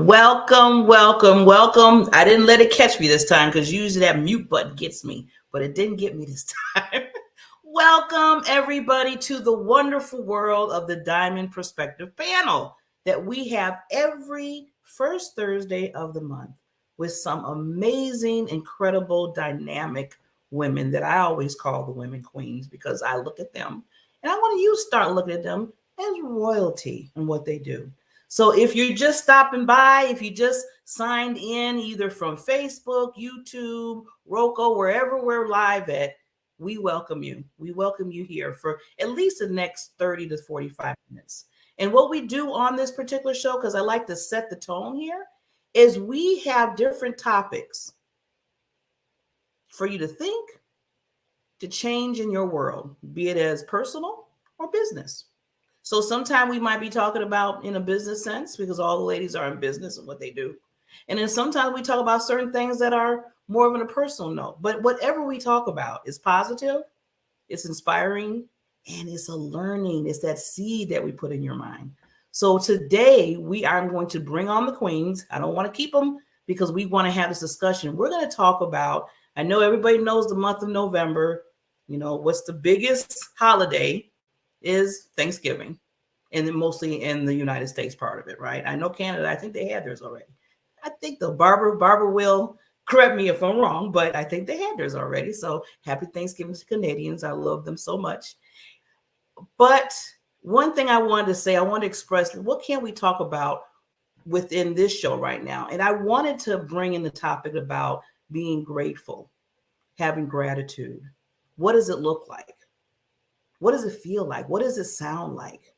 Welcome, welcome, welcome. I didn't let it catch me this time because usually that mute button gets me, but it didn't get me this time. Welcome, everybody, to the wonderful world of the Diamond Perspective panel that we have every first Thursday of the month with some amazing, incredible, dynamic women that I always call the women queens because I look at them and I want you to start looking at them as royalty in what they do. So if you're just stopping by, if you just signed in either from Facebook, YouTube, Roku, wherever we're live at, we welcome you. We welcome you here for at least the next 30 to 45 minutes. And what we do on this particular show, because I like to set the tone here, is we have different topics for you to think, to change in your world, be it as personal or business. So sometimes we might be talking about in a business sense because all the ladies are in business and what they do. And then sometimes we talk about certain things that are more of a personal note. But whatever we talk about is positive, it's inspiring, and it's a learning. It's that seed that we put in your mind. So today we are going to bring on the queens. I don't want to keep them because we want to have this discussion. We're going to talk about, I know everybody knows the month of November. You know, what's the biggest holiday is Thanksgiving, and then mostly in the United States part of it, right? I know Canada, I think they had theirs already. I think the Barbara will correct me if I'm wrong, but I think they had theirs already. So happy Thanksgiving to Canadians. I love them so much. But one thing I wanted to say, I want to express, what can we talk about within this show right now? And I wanted to bring in the topic about being grateful, having gratitude. What does it look like? What does it feel like? What does it sound like?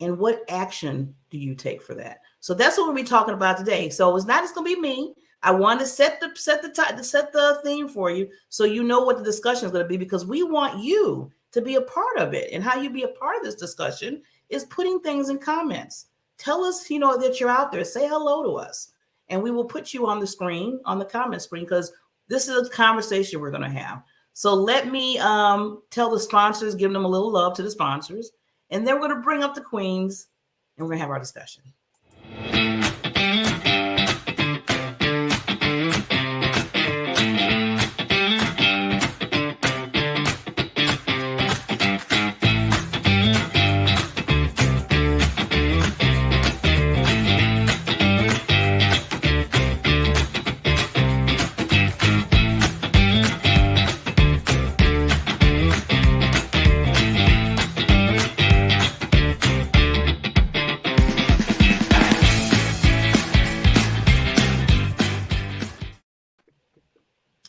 And what action do you take for that? So that's what we'll be talking about today. So it's not just going to be me. I want to set the theme for you so you know what the discussion is going to be, because we want you to be a part of it. And how you be a part of this discussion is putting things in comments. Tell us, that you're out there. Say hello to us, and we will put you on the screen, on the comment screen, because this is a conversation we're going to have. So let me tell the sponsors, give them a little love to the sponsors, and then we're going to bring up the queens, and we're going to have our discussion.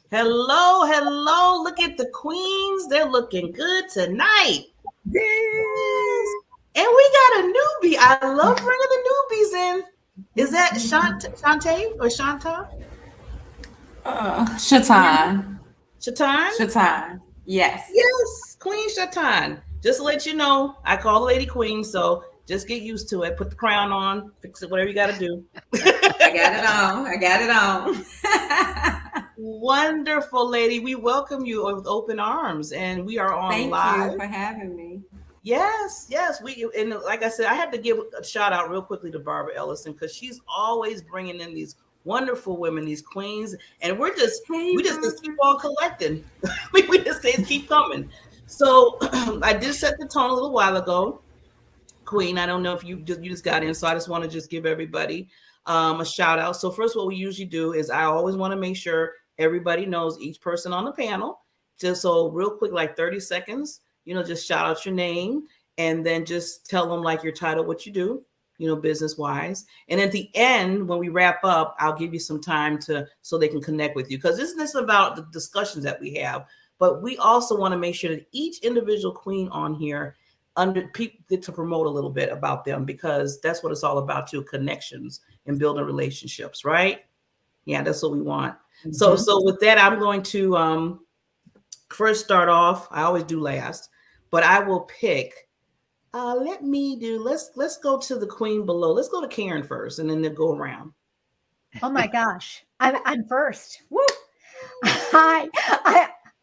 Hello. Look at the queens. They're looking good tonight. Yes. And we got a newbie. I love bringing the newbies in. Is that Shantae or Shanta? Shatan. Shatan? Yes. Yes, Queen Shatan. Just to let you know, I call the lady queen, so just get used to it. Put the crown on, fix it, whatever you got to do. I got it on. Wonderful, lady. We welcome you with open arms, and we are on live. Thank you for having me. Yes. And like I said, I had to give a shout out real quickly to Barbara Ellison, because she's always bringing in these wonderful women, these queens, and we just keep on collecting. we just keep coming. So I did set the tone a little while ago. Queen, I don't know if you just got in, so I just want to just give everybody a shout out. So first, what we usually do is I always want to make sure everybody knows each person on the panel. Just so real quick, like 30 seconds, just shout out your name, and then just tell them like your title, what you do, business wise. And at the end, when we wrap up, I'll give you some time so they can connect with you, because isn't this about the discussions that we have? But we also want to make sure that each individual queen on here people get to promote a little bit about them, because that's what it's all about too, connections and building relationships, right? Yeah, that's what we want. Mm-hmm. So with that, I'm going to first start off. I always do last, but I will pick. Let's go to the queen below. Let's go to Karen first, and then they'll go around. Oh my gosh, I'm first. Woo! Hi,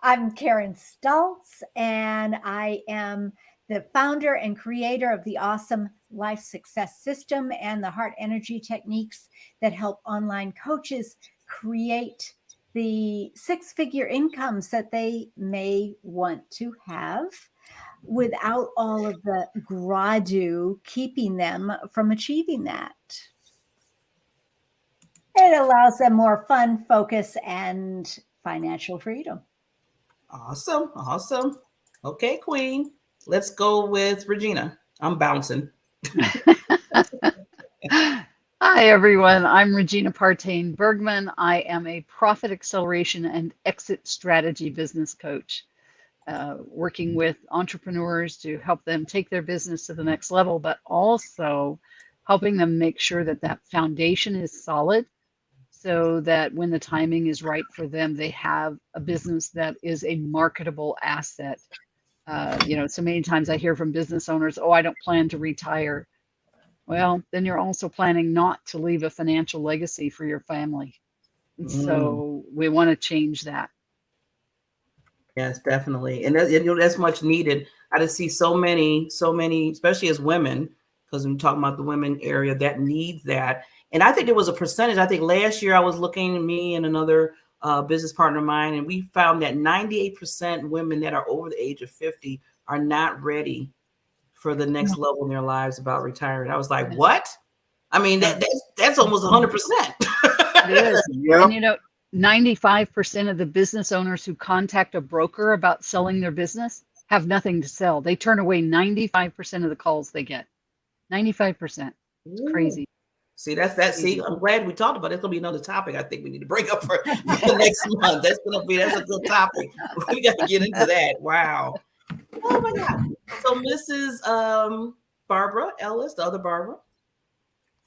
I'm Karen Stultz, and I am the founder and creator of the Awesome Life Success System and the Heart Energy techniques that help online coaches create the six-figure incomes that they may want to have without all of the gradu keeping them from achieving that. It allows them more fun, focus, and financial freedom. Awesome. Okay, Queen. Let's go with Regina. I'm bouncing. Hi, everyone. I'm Regina Partain Bergman. I am a profit acceleration and exit strategy business coach, working with entrepreneurs to help them take their business to the next level, but also helping them make sure that that foundation is solid, so that when the timing is right for them, they have a business that is a marketable asset. So many times I hear from business owners, I don't plan to retire. Well, then you're also planning not to leave a financial legacy for your family. And so we want to change that. Yes, definitely. And that's much needed. I just see so many, especially as women, because we're talking about the women area that needs that. And I think there was a percentage. I think last year I was looking, me and another business partner of mine, and we found that 98% women that are over the age of 50 are not ready for the next level in their lives about retiring. I was like, what? I mean, that's almost 100%. It is. Yep. And 95% of the business owners who contact a broker about selling their business have nothing to sell. They turn away 95% of the calls they get. 95%. It's crazy. See, see, I'm glad we talked about it. It's gonna be another topic I think we need to bring up for the next month. That's a good topic. We got to get into that. Wow. Oh my God. So Mrs. Barbara Ellis, the other Barbara.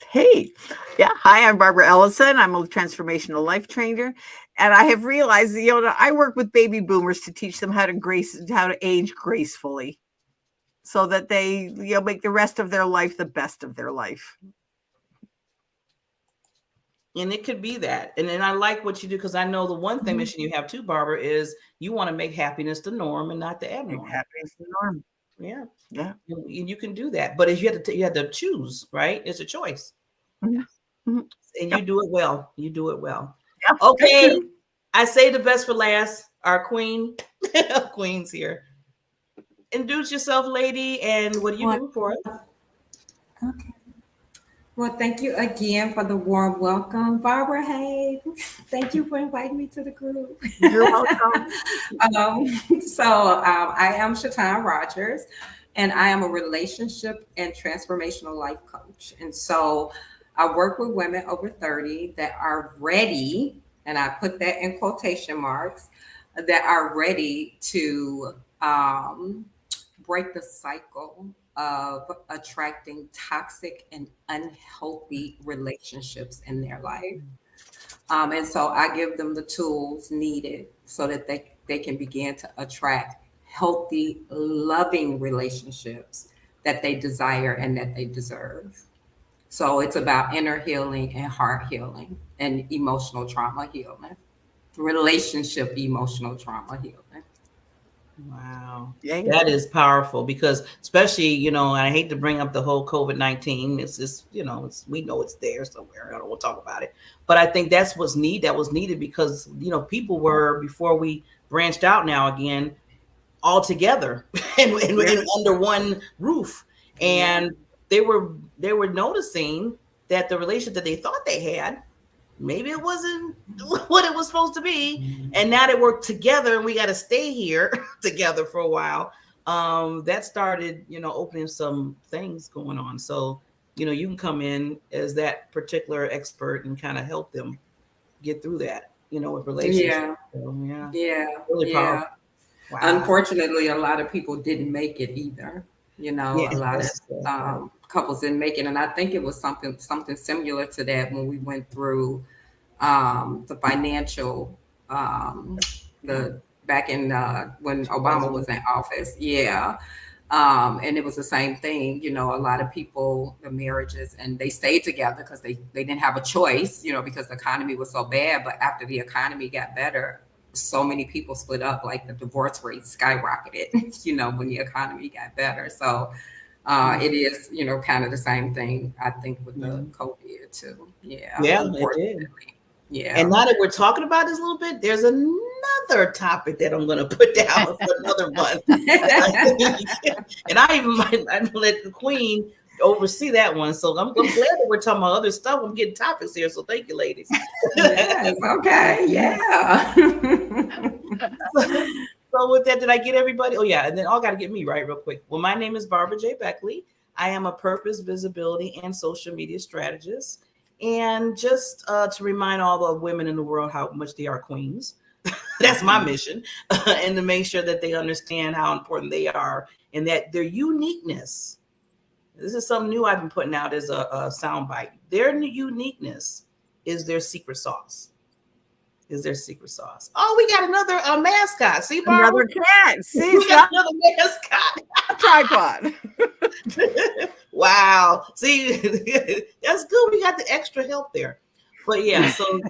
Hey, yeah. Hi, I'm Barbara Ellison. I'm a transformational life trainer, and I have realized that, I work with baby boomers to teach them how to age gracefully, so that they, make the rest of their life the best of their life. And it could be that. And then I like what you do, because I know the one thing mission you have too, Barbara, is you want to make happiness the norm and not the abnorm. Happiness the norm. Yeah. Yeah. And you can do that. But if you have to choose, right? It's a choice. Mhm. Mhm. And Yeah. you do it well. You do it well. Yeah, Okay. thank you. I say the best for last. Our queen, queen's here. Introduce yourself, lady, and what are you doing for us? Okay. Well, thank you again for the warm welcome, Barbara. Hey, thank you for inviting me to the group. You're welcome. I am Shatan Rogers, and I am a relationship and transformational life coach. And so I work with women over 30 that are ready, and I put that in quotation marks, that are ready to break the cycle of attracting toxic and unhealthy relationships in their life. And so I give them the tools needed so that they can begin to attract healthy, loving relationships that they desire and that they deserve. So it's about inner healing and heart healing and emotional trauma healing, relationship emotional trauma healing. Wow. Yeah. That is powerful, because especially, I hate to bring up the whole COVID-19. It's just, we know it's there somewhere. I don't want to talk about it. But I think that was needed because, people were, before we branched out now again, all together and under one roof. And they were noticing that the relationship that they thought they had, maybe it wasn't what it was supposed to be. And now that we're together and we got to stay here together for a while, that started, opening some things going on. So, you can come in as that particular expert and kind of help them get through that, with relationships. Yeah. So, Yeah. Really powerful. Wow. Unfortunately, a lot of people didn't make it either. A lot of couples didn't make it. And I think it was something similar to that when we went through the financial, the back in when Obama was in office. Yeah. And it was the same thing, a lot of people, the marriages, and they stayed together because they didn't have a choice, because the economy was so bad. But after the economy got better, so many people split up, like the divorce rate skyrocketed, when the economy got better. So it is, kind of the same thing, I think, with the COVID too. Yeah. Yeah, unfortunately. it did. Yeah. And now that we're talking about this a little bit, there's another topic that I'm going to put down for another month. And I even might let the queen oversee that one. So I'm glad that we're talking about other stuff. I'm getting topics here. So thank you, ladies. Yes, okay. Yeah. So with that, did I get everybody? Oh, yeah. And then I got to get me right real quick. Well, my name is Barbara J. Beckley. I am a purpose, visibility, and social media strategist. And just to remind all the women in the world how much they are queens. That's my mission. And to make sure that they understand how important they are and that their uniqueness. This is something new I've been putting out as a soundbite. Their uniqueness is their secret sauce. Oh, we got another mascot. See, Barbara? Another cat. See, we got another mascot. Tripod. Wow. See, that's good. We got the extra help there. But yeah, so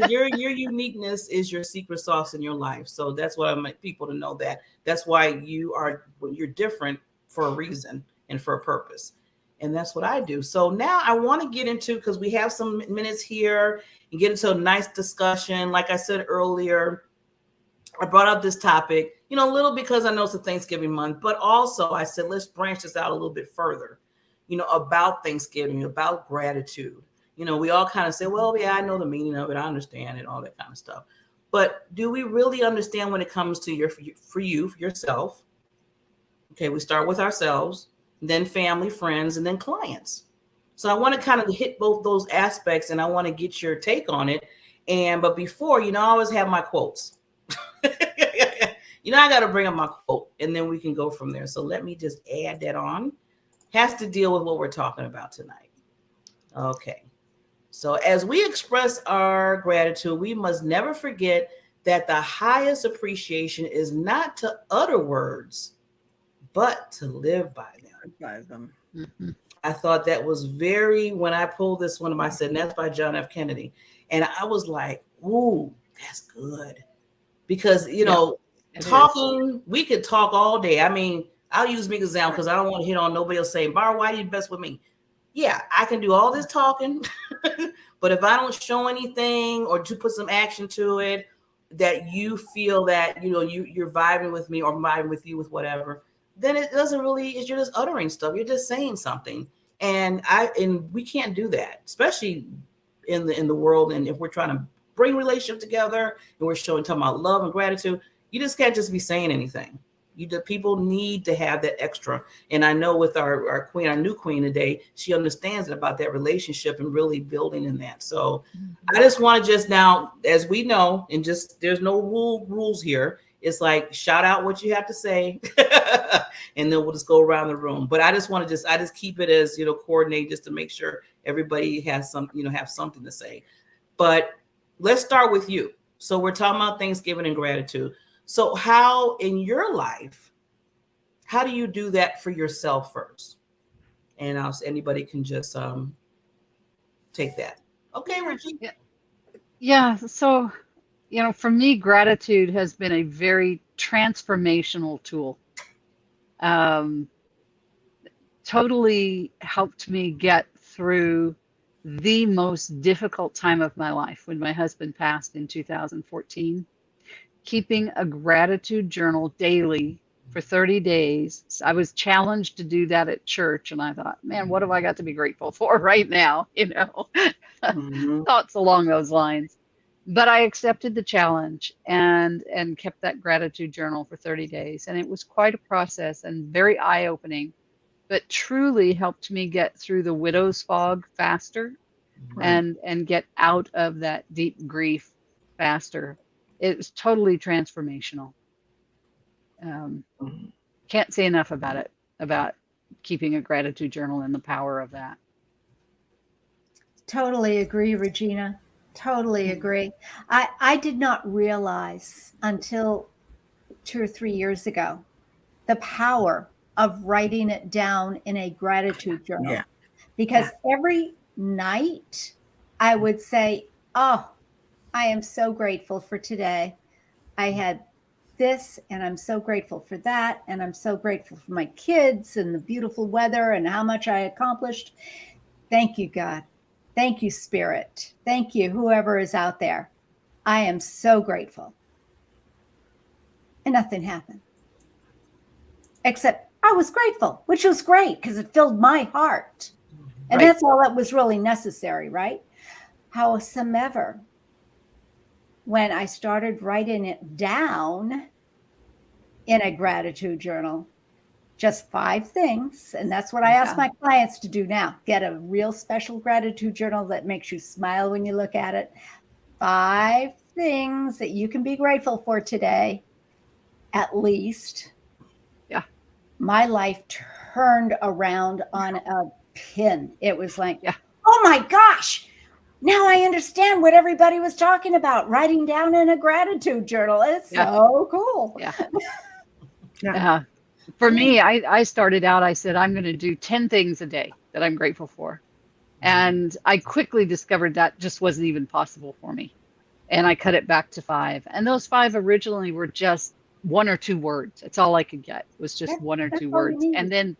your uniqueness is your secret sauce in your life. So that's what I want people to know, that that's why you're different for a reason and for a purpose. And that's what I do. So now I want to get into, because we have some minutes here, and get into a nice discussion. Like I said earlier, I brought up this topic, a little because I know it's a Thanksgiving month, but also I said, let's branch this out a little bit further, about Thanksgiving, about gratitude. We all kind of say, well, yeah, I know the meaning of it. I understand it, all that kind of stuff. But do we really understand when it comes to for yourself? Okay, we start with ourselves, then family, friends, and then clients. So I want to kind of hit both those aspects, and I want to get your take on it. But before, I always have my quotes. I got to bring up my quote, and then we can go from there. So let me just add that on. Has to deal with what we're talking about tonight. Okay. So as we express our gratitude, we must never forget that the highest appreciation is not to utter words, but to live by them. By them. Mhm. I thought that was very, when I pulled this one, I said, and that's by John F. Kennedy. And I was like, ooh, that's good. Because, Yeah, it is. talking, we could talk all day. I mean, I'll use me as an example because I don't want to hit on nobody else saying, Bar, why are you best with me? Yeah, I can do all this talking. But if I don't show anything or to put some action to it, that you feel that, you're vibing with me or vibing with you with whatever, then it doesn't really, you're just uttering stuff. You're just saying something. And we can't do that, especially in the world. And if we're trying to bring relationship together and we're talking about love and gratitude, you just can't just be saying anything. People need to have that extra. And I know with our queen, our new queen today, she understands about that relationship and really building in that. So I just want to just now, as we know, and just there's no rules here. It's like shout out what you have to say, and then we'll just go around the room. But I just want to I just keep it as coordinate just to make sure everybody has have something to say. But let's start with you. So we're talking about Thanksgiving and gratitude. So how in your life, how do you do that for yourself first? And anybody can just take that. Okay, Reggie. Yeah. So, for me, gratitude has been a very transformational tool. Totally helped me get through the most difficult time of my life when my husband passed in 2014. Keeping a gratitude journal daily for 30 days. I was challenged to do that at church, and I thought, man, what have I got to be grateful for right now? Mm-hmm. Thoughts along those lines. But I accepted the challenge and kept that gratitude journal for 30 days. And it was quite a process and very eye-opening, but truly helped me get through the widow's fog faster. Right. and get out of that deep grief faster. It was totally transformational. Can't say enough about it, about keeping a gratitude journal and the power of that. Totally agree, Regina. Totally agree. I did not realize until 2 or 3 years ago the power of writing it down in a gratitude journal. Yeah. Because every night I would say, oh, I am so grateful for today. I had this, and I'm so grateful for that. And I'm so grateful for my kids and the beautiful weather and how much I accomplished. Thank you, God. Thank you, Spirit. Thank you, whoever is out there. I am so grateful. And nothing happened. Except I was grateful, which was great because it filled my heart. And that's all that was really necessary, right? Howsoever, when I started writing it down in a gratitude journal, just 5 things. And that's what I ask my clients to do now. Get a real special gratitude journal that makes you smile when you look at it. 5 things that you can be grateful for today, at least. Yeah. My life turned around on a pin. It was like, oh my gosh, now I understand what everybody was talking about, writing down in a gratitude journal. It's so cool. Yeah. For me, I started out, I said, I'm going to do 10 things a day that I'm grateful for. And I quickly discovered that just wasn't even possible for me. And I cut it back to 5. And those 5 originally were just 1 or 2 words. That's all I could get, was just 1 or 2 words. And then,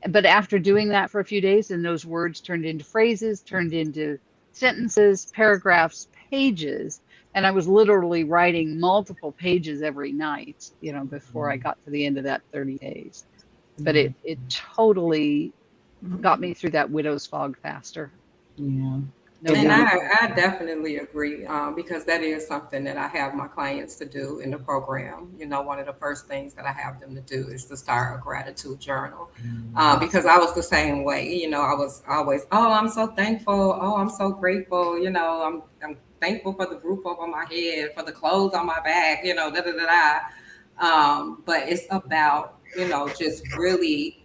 but after doing that for a few days, and those words turned into phrases, turned into sentences, paragraphs, pages. And I was literally writing multiple pages every night, before I got to the end of that 30 days. But it totally got me through that widow's fog faster. Yeah. And I definitely agree, because that is something that I have my clients to do in the program. One of the first things that I have them to do is to start a gratitude journal, because I was the same way. I was always, oh, I'm so thankful. Oh, I'm so grateful. I'm thankful for the roof over my head, for the clothes on my back, But it's about, just really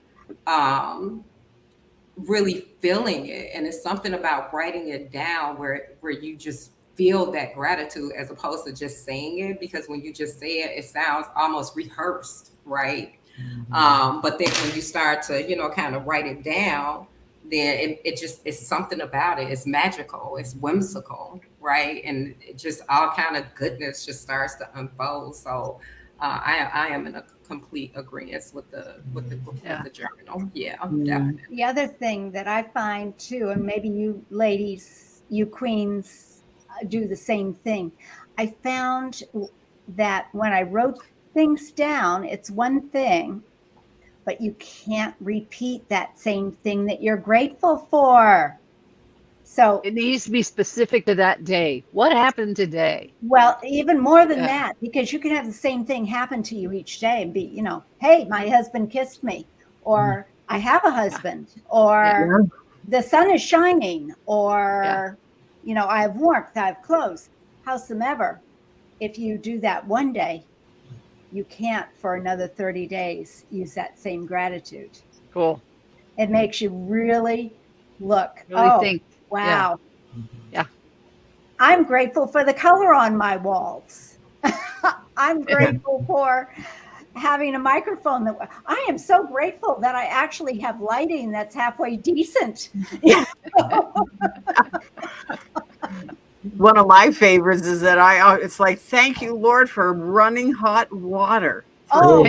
really feeling it. And it's something about writing it down where you just feel that gratitude as opposed to just saying it, because when you just say it, it sounds almost rehearsed, right? But then when you start to, kind of write it down, then it just, it's something about it. It's magical, it's whimsical, right? And it just all kind of goodness just starts to unfold. So I am in a complete agreement with the journal. Yeah, definitely. The other thing that I find too, and maybe you ladies, you queens do the same thing. I found that when I wrote things down, it's one thing, but you can't repeat that same thing that you're grateful for. So It needs to be specific to that day. What happened today? well, even more than Yeah. that, because you can have the same thing happen to you each day and be, hey, my husband kissed me, or I have a husband, or the sun is shining, or, I have warmth, I have clothes, howsoever. If you do that one day, you can't for another 30 days use that same gratitude. Cool. It makes you really look, Really think. wow. Yeah. I'm grateful for the color on my walls. I'm grateful for having a microphone. I am so grateful that I actually have lighting that's halfway decent. One of my favorites is that it's like, thank you, Lord, for running hot water. Oh,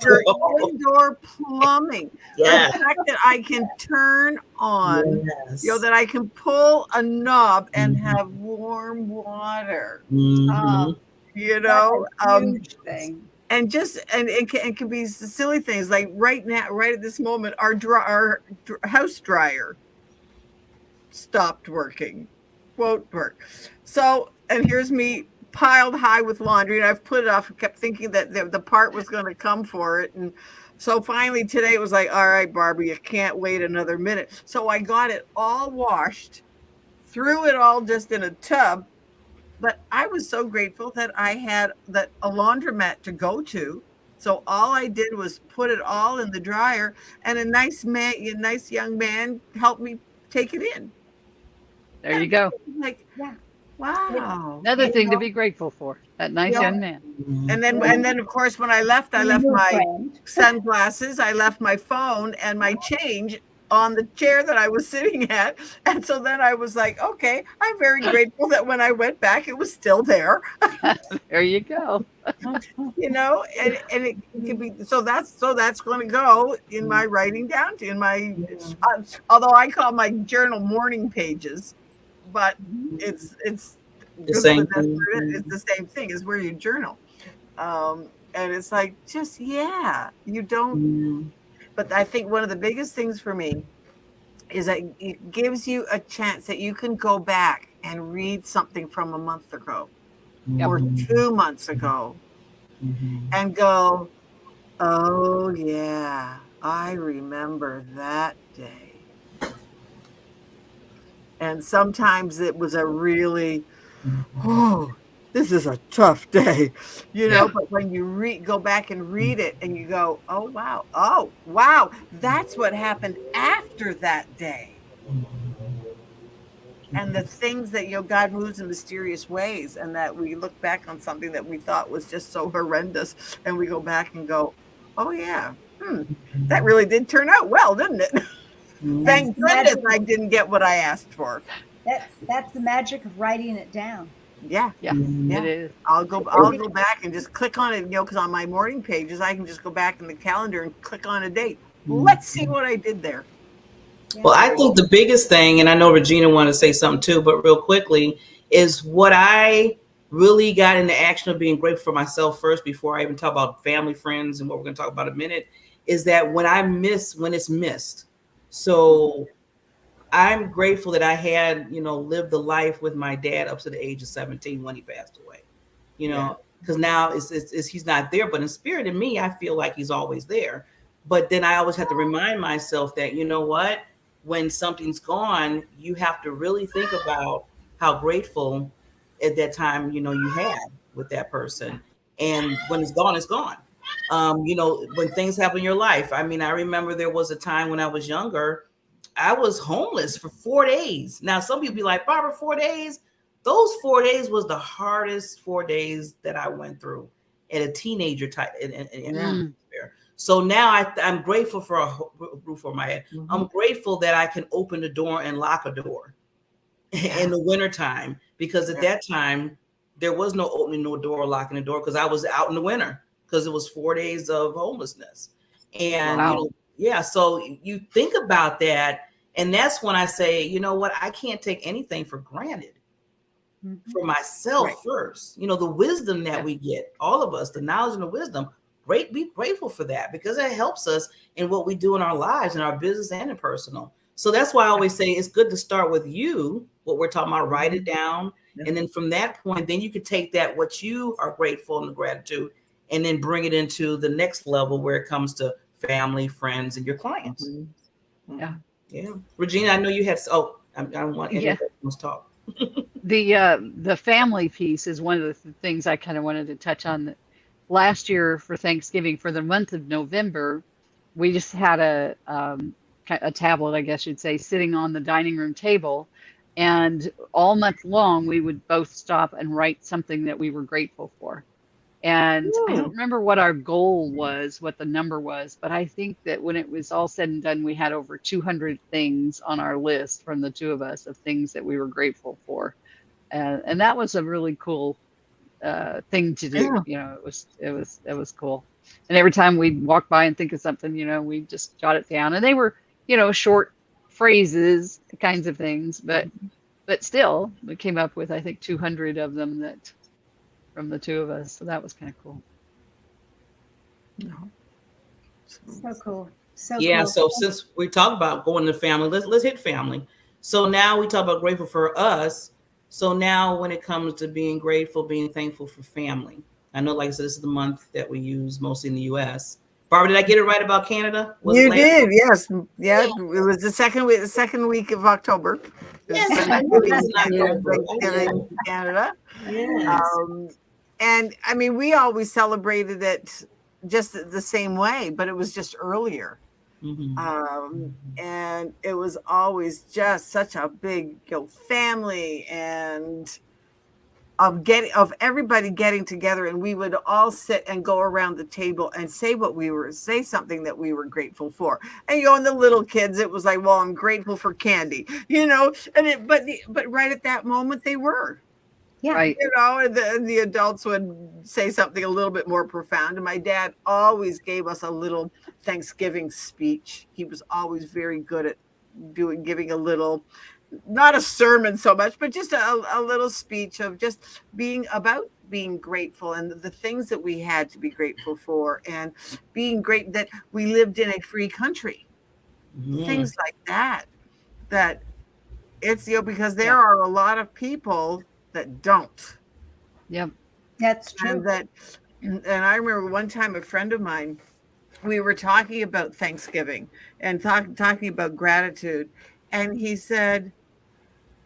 For indoor plumbing. Yeah. The fact that I can turn on, Yes. that I can pull a knob and have warm water. Mhm. huge thing. And just and it can be silly things like right now, right at this moment, our house dryer stopped working, won't work. So, and here's me piled high with laundry, and I've put it off. I kept thinking that the part was going to come for it, and so finally today it was like, all right, Barbara, you can't wait another minute. So I got it all washed, threw it all just in a tub. But I was so grateful that I had a laundromat to go to. So all I did was put it all in the dryer, and a nice young man helped me take it in. There you go. Like, Yeah. wow. Another thing to be grateful for. That nice young man. And then of course when I left my friend. sunglasses, I left my phone and my change on the chair that I was sitting at. And so then I was like, okay, I'm very grateful that when I went back, it was still there. There you go. And it can be, so that's going to go in my writing down in my, although I call my journal morning pages, but it's The same thing. it's the same thing as where you journal. And it's like, just, you don't, but I think one of the biggest things for me is that it gives you a chance that you can go back and read something from a month ago or 2 months ago and go, oh yeah, I remember that day. And sometimes it was a really, this is a tough day, but when you go back and read it and you go, oh wow, that's what happened after that day. And the things that, God moves in mysterious ways, and that we look back on something that we thought was just so horrendous, and we go back and go, oh yeah, that really did turn out well, didn't it? Thank goodness I didn't get what I asked for. That's the magic of writing it down. Yeah. It is. I'll go back and just click on it, because on my morning pages, I can just go back in the calendar and click on a date. Let's see what I did there. Well, I think the biggest thing, and I know Regina wanted to say something too, but real quickly, is what I really got into action of being grateful for myself first, before I even talk about family, friends, and what we're going to talk about in a minute, is that when it's missed. So I'm grateful that I had, lived the life with my dad up to the age of 17 when he passed away, because now it's he's not there, but in spirit, in me, I feel like he's always there. But then I always have to remind myself that, what, when something's gone, you have to really think about how grateful at that time, you had with that person. And when it's gone, it's gone. When things happen in your life. I mean, I remember there was a time when I was younger, I was homeless for 4 days. Now, some people be like, Barbara, 4 days? Those 4 days was the hardest 4 days that I went through at a teenager type. So now I'm grateful for a roof over my head. Mm-hmm. I'm grateful that I can open the door and lock a door in the wintertime, because at that time, there was no opening no door or locking the door, because I was out in the winter, because it was 4 days of homelessness. And, Wow. So you think about that. And that's when I say, you know what, I can't take anything for granted. For myself first, the wisdom that we get, all of us, the knowledge and the wisdom, be grateful for that, because it helps us in what we do in our lives, in our business and in personal. So that's why I always say it's good to start with you, what we're talking about, write it down. And then from that point, then you can take that, what you are grateful and the gratitude, and then bring it into the next level where it comes to family, friends, and your clients. Yeah. Yeah. Regina, I know you had, I don't want anyone to talk. The family piece is one of the things I kind of wanted to touch on. Last year for Thanksgiving, for the month of November, we just had a tablet, I guess you'd say, sitting on the dining room table, and all month long we would both stop and write something that we were grateful for. And I don't remember what our goal was, what the number was, but I think that when it was all said and done, we had over 200 things on our list from the two of us of things that we were grateful for. And that was a really cool thing to do. It was cool. And every time we'd walk by and think of something, we just jot it down. And they were, short phrases, kinds of things, but still we came up with, I think, 200 of them that from the two of us. So that was kind of cool. So cool. So yeah. cool. So since we talk about going to family, let's hit family. So now we talk about grateful for us. So now when it comes to being grateful, being thankful for family, I know, like I said, this is the month that we use mostly in the U.S. Barbara, did I get it right about Canada? You did, yes. Yeah, it was the second week of October. Yes, Thanksgiving in Canada. Yes. And I mean, we always celebrated it just the same way, but it was just earlier. And it was always just such a big, family and of everybody getting together, and we would all sit and go around the table and say something that we were grateful for. And and the little kids, it was like, well, I'm grateful for candy, and but right at that moment they were. Yeah. Right. And the adults would say something a little bit more profound. And my dad always gave us a little Thanksgiving speech. He was always very good at giving a little, not a sermon so much, but just a little speech of just being grateful and the things that we had to be grateful for, and being great that we lived in a free country. Things like that it's, because there are a lot of people that don't. Yep. That's true. And I remember one time a friend of mine, we were talking about Thanksgiving and talking about gratitude, and he said,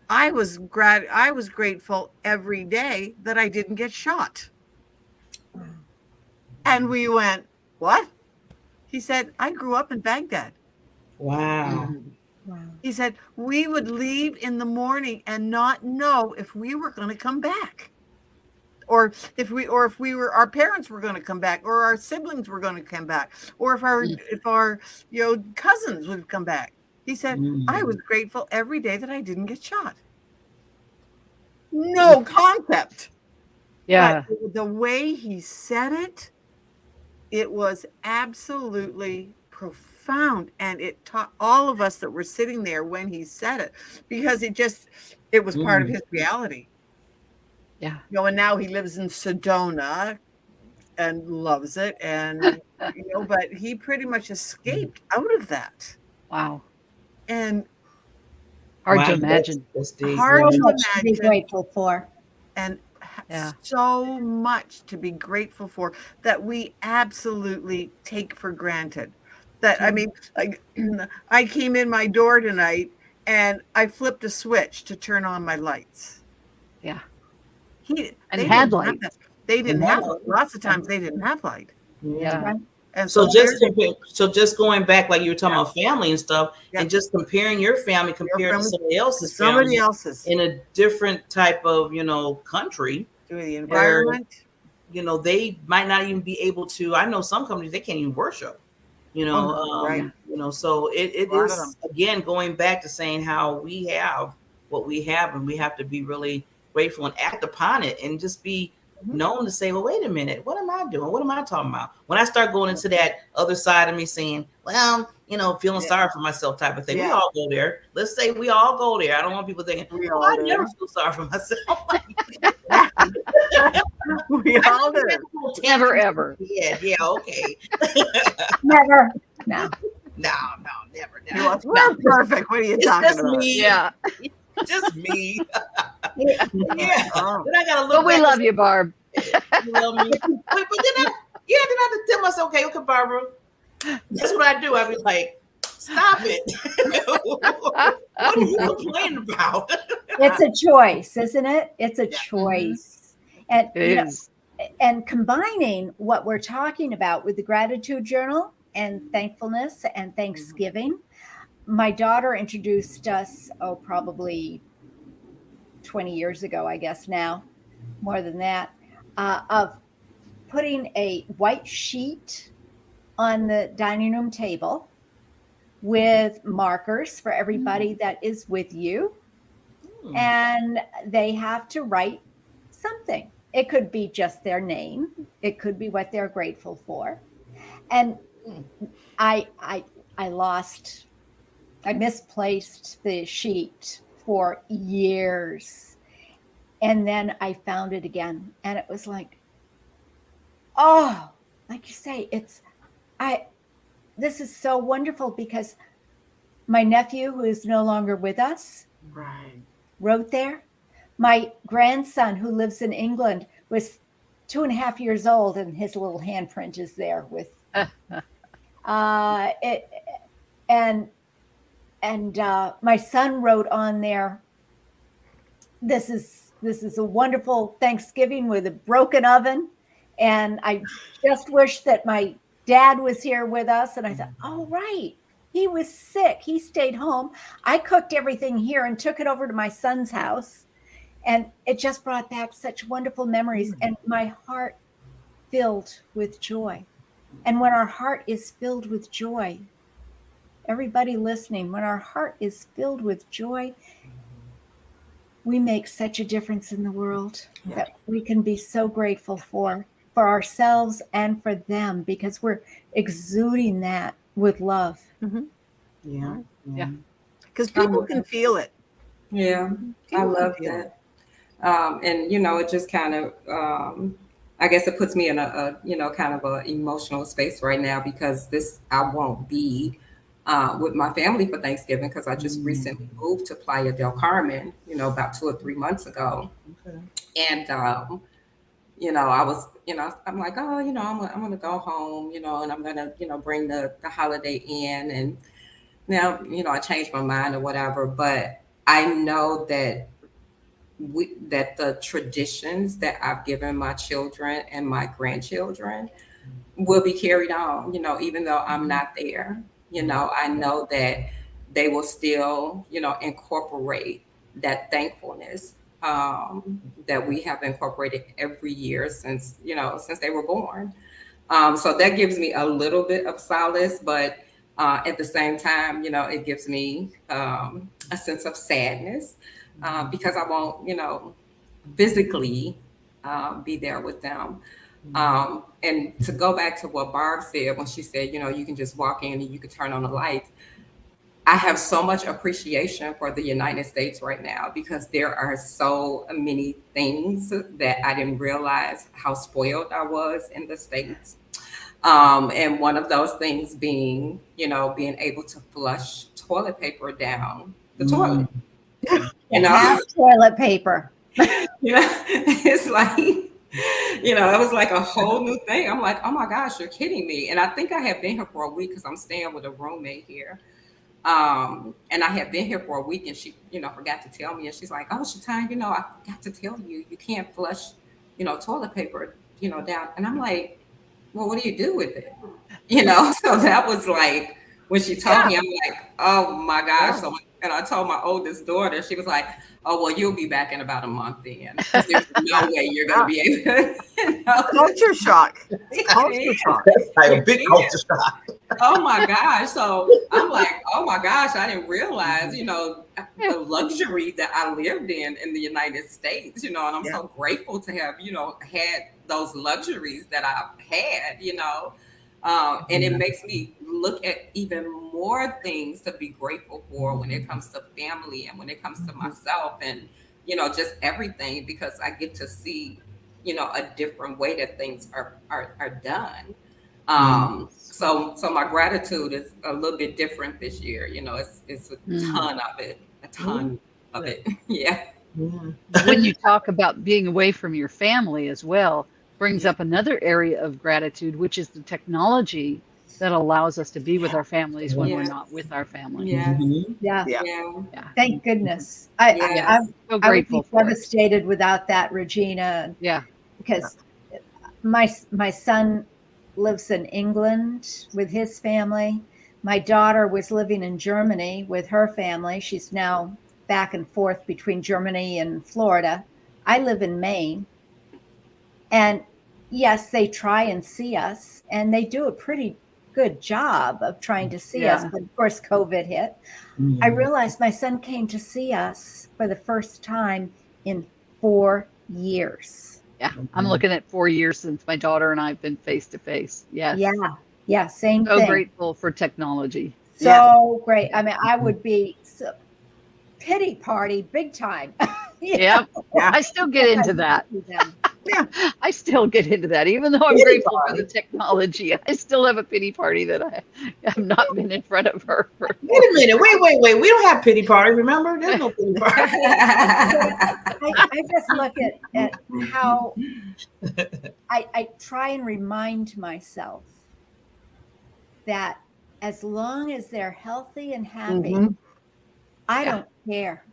I was grateful every day that I didn't get shot. And we went, what? He said, I grew up in Baghdad. Wow. Wow. He said, we would leave in the morning and not know if we were going to come back, or if our parents were going to come back, or our siblings were going to come back, or if our cousins would come back. He said, I was grateful every day that I didn't get shot. No concept. Yeah. But the way he said it, it was absolutely profound, and it taught all of us that were sitting there when he said it, because it was part of his reality. Yeah. And now he lives in Sedona and loves it, and but he pretty much escaped out of that. Wow. And hard to imagine. Hard to To be imagine. grateful for. And so much to be grateful for that we absolutely take for granted. That, I mean, like, I came in my door tonight and I flipped a switch to turn on my lights. Yeah. They had light. They didn't have, lots of times they didn't have light. Yeah. Right. And So there's just going back, like you were talking Yeah. about family and stuff, Yeah. and just comparing your family compared to family somebody else's somebody family else's in a different type of, country, doing the where, environment. they might not even be able to. I know some companies, they can't even worship. Right. So it A lot of is, again, going back to saying how we have what we have, and we have to be really grateful and act upon it, and just be Mhm. known to say, well, wait a minute, what am I doing? What am I talking about? When I start going into that other side of me saying, well, feeling Yeah. sorry for myself type of thing. We Yeah. all go there. Let's say we all go there. I don't want people thinking, We oh, all I do. never feel sorry for myself. We all do. Never ever. Yeah, okay. Never. No. No, never. We're perfect. What are you It's talking just about? me. Yeah. Just me. Yeah. Yeah. Oh. Then I gotta look But we back love and you, Barb. say, you love me. But then I have to tell myself, okay, Barbara. That's what I do. I be like, stop it. What are you complaining about? It's a choice, isn't it? It's a Yeah. choice. And It is. and combining what we're talking about with the gratitude journal and thankfulness and Thanksgiving. My daughter introduced us, probably 20 years ago, I guess now, more than that, of putting a white sheet on the dining room table with markers for everybody that is with you. And they have to write something. It could be just their name. It could be what they're grateful for. And I misplaced the sheet for years. And then I found it again. And it was like, oh, like you say, this is so wonderful, because my nephew, who is no longer with us, Right. wrote there. My grandson, who lives in England, was 2.5 years old, and his little handprint is there with it. And my son wrote on there, this is a wonderful Thanksgiving with a broken oven. And I just wish that my dad was here with us. And I thought, oh, right. He was sick. He stayed home. I cooked everything here and took it over to my son's house. And it just brought back such wonderful memories. And my heart filled with joy. And when our heart is filled with joy, everybody listening, when our heart is filled with joy, we make such a difference in the world that we can be so grateful for ourselves and for them, because we're exuding that with love. Yeah. Because people can feel it. Yeah, I love that. And it just kind of, I guess it puts me in a kind of an emotional space right now, because I won't be with my family for Thanksgiving, because I just recently moved to Playa del Carmen, about 2 or 3 months ago. Okay. And, I was, I'm like, oh, I'm going to go home, and I'm going to, bring the holiday in. And now, I changed my mind or whatever, but I know that that the traditions that I've given my children and my grandchildren will be carried on, even though I'm not there. I know that they will still, incorporate that thankfulness that we have incorporated every year since they were born. So that gives me a little bit of solace, but at the same time, it gives me a sense of sadness because I won't, physically be there with them. And to go back to what Barb said when she said, you can just walk in and you can turn on the lights. I have so much appreciation for the United States right now, because there are so many things that I didn't realize how spoiled I was in the States. And one of those things being, being able to flush toilet paper down the toilet. Half toilet paper. It's like, it was like a whole new thing. I'm like, oh my gosh, you're kidding me. And I think I have been here for a week, because I'm staying with a roommate here. And I had been here for a week, and she, forgot to tell me. And she's like, oh, Shatine, I forgot to tell you, you can't flush, toilet paper, down. And I'm like, well, what do you do with it? You know, so that was like, when she told me, I'm like, oh my gosh. So, and I told my oldest daughter, she was like, oh, well, you'll be back in about a month then, because there's no way you're going to be able to, you know. Culture shock. Culture shock. That's like a big culture shock. Oh my gosh. So I'm like, oh my gosh, I didn't realize, you know, the luxury that I lived in the United States, you know, and I'm so grateful to have, you know, had those luxuries that I've had, you know. And it makes me look at even more things to be grateful for when it comes to family and when it comes to myself and, you know, just everything, because I get to see, you know, a different way that things are done. So my gratitude is a little bit different this year. You know, it's a ton of it, Yeah. When you talk about being away from your family as well, brings up another area of gratitude, which is the technology that allows us to be with our families when we're not with our family. Yeah. Yeah. Thank goodness. I'm so I would be grateful for it. devastated without that, Regina. Yeah. Because my son lives in England with his family. My daughter was living in Germany with her family. She's now back and forth between Germany and Florida. I live in Maine. And yes, they try and see us, and they do a pretty good job of trying to see us. But of course, COVID hit. I realized my son came to see us for the first time in 4 years. Yeah. I'm looking at 4 years since my daughter and I have been face to face. Yes. Yeah. Same So thing. grateful for technology. So great. I mean, I would be pity party big time. Yeah. I still get into that. I still get into that. Even though I'm grateful for the technology, I still have a pity party that I have not been in front of her for. Wait a minute. Wait. We don't have pity party. Remember? There's no pity party. I just look at how I try and remind myself that as long as they're healthy and happy, I don't care.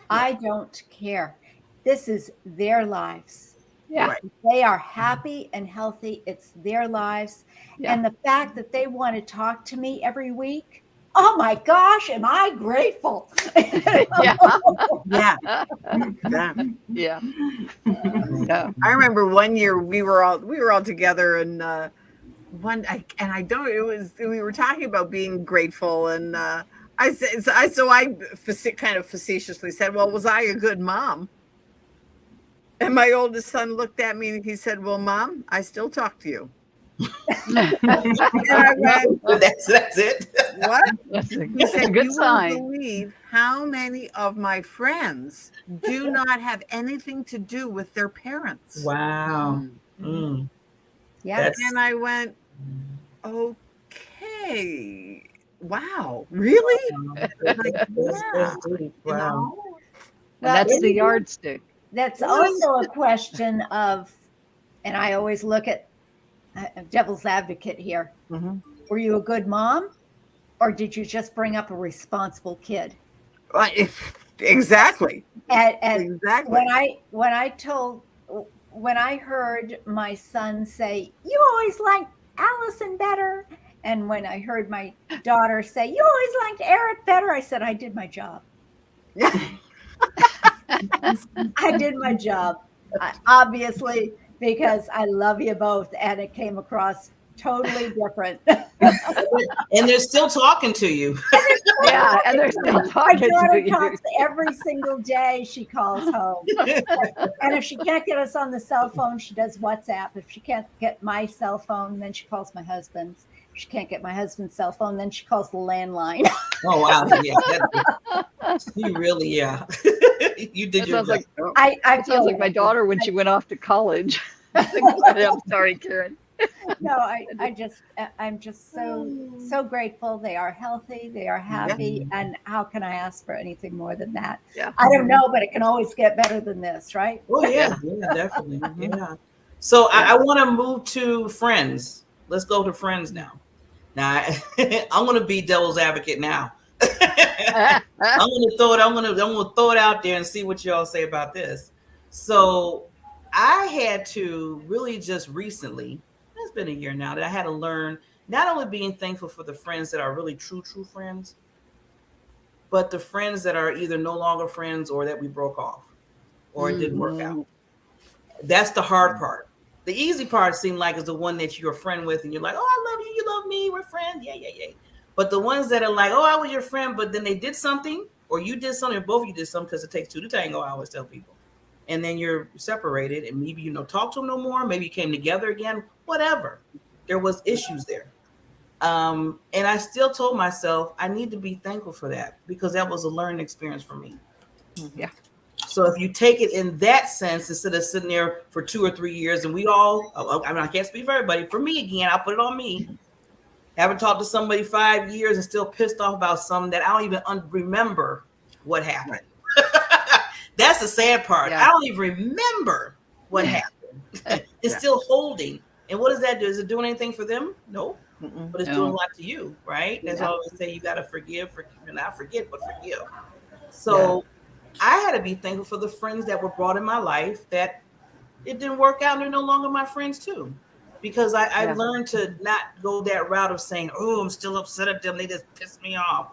I don't care. This is their lives. Yeah. If they are happy and healthy, it's their lives. Yeah. And the fact that they want to talk to me every week, oh my gosh, am I grateful? Yeah. Yeah. Yeah. I remember one year we were all together, and we were talking about being grateful, and I kind of facetiously said, well, was I a good mom? And my oldest son looked at me and he said, well, Mom, I still talk to you. And I went, that's it. What? That's a He said, good you sign. won't believe how many of my friends do not have anything to do with their parents. Wow. Yeah. And I went, okay. Wow. Really? That's deep. Wow. And that's the yardstick. That's also a question of, and I always look at devil's advocate here. Were you a good mom, or did you just bring up a responsible kid? Exactly. And Exactly. when I heard my son say, "You always liked Allison better," and when I heard my daughter say, "You always liked Eric better," I said, "I did my job." I did my job, obviously, because I love you both, and it came across totally different. And they're still talking to you. Yeah, and they're still My talking daughter to you. talks every single day. She calls home, and if she can't get us on the cell phone, she does WhatsApp. If she can't get my cell phone, then she calls my husband's. If she can't get my husband's cell phone, then she calls the landline. Oh wow! Yeah, you really, you did your Sounds job. like I sounds like my daughter when she went off to college. I'm sorry, Karen. No, I'm just so grateful. They are healthy, they are happy, and how can I ask for anything more than that? Yeah. I don't know, but it can always get better than this, right? Oh yeah, definitely, yeah. So I want to move to Friends. Let's go to Friends now. Now I'm going to be devil's advocate now. I'm going to throw it out there and see what y'all say about this. So I had to really just recently, it's been a year now that I had to learn not only being thankful for the friends that are really true friends, but the friends that are either no longer friends or that we broke off or it didn't work out. That's the hard part. The easy part seemed like is the one that you're a friend with and you're like, oh, I love you, you love me, we're friends, yeah. But the ones that are like, oh, I was your friend, but then they did something or you did something or both of you did something, because it takes two to tango, I always tell people. And then you're separated and maybe you don't talk to them no more, maybe you came together again, whatever. There was issues there. And I still told myself I need to be thankful for that because that was a learning experience for me. Yeah. So if you take it in that sense, instead of sitting there for 2 or 3 years, and we all, I mean, I can't speak for everybody. For me, again, I'll put it on me. Haven't talked to somebody 5 years and still pissed off about something that I don't even remember what happened. That's the sad part. Yeah. I don't even remember what happened. It's still holding. And what does that do? Is it doing anything for them? No. But it's doing a lot to you, right? That's why I always say you got to forgive, not forget, but forgive. So I had to be thankful for the friends that were brought in my life that it didn't work out and they're no longer my friends too. Because I learned to not go that route of saying, oh, I'm still upset at them. They just pissed me off.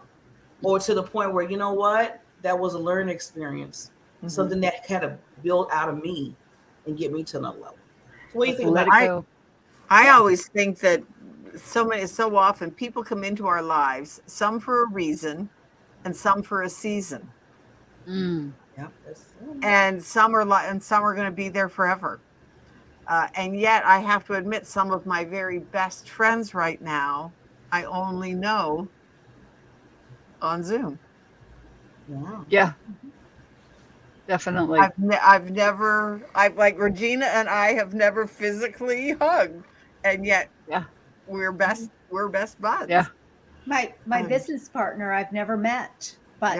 Or to the point where, you know what? That was a learning experience. Something that had to build out of me and get me to another level. So what do you think about it? I always think that so often people come into our lives, some for a reason and some for a season. Yeah, and some are going to be there forever. And yet I have to admit, some of my very best friends right now, I only know on Zoom. Wow. Yeah. Definitely. I've like Regina and I have never physically hugged, and yet we're best buds. Yeah. My business partner I've never met, but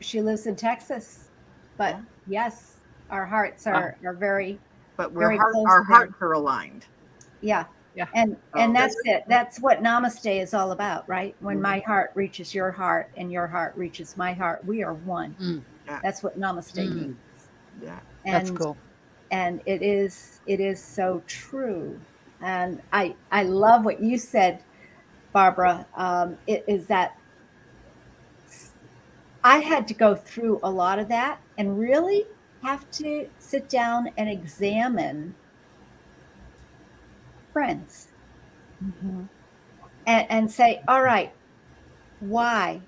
she lives in Texas. But yes, our hearts are very, but very close our there. hearts are aligned. Yeah. Yeah. And that's it. That's what Namaste is all about, right? When my heart reaches your heart and your heart reaches my heart, we are one. Yeah. That's what Namaste means. Yeah. That's cool. And it is so true. And I love what you said, Barbara. It is that I had to go through a lot of that and really have to sit down and examine friends and say, all right, why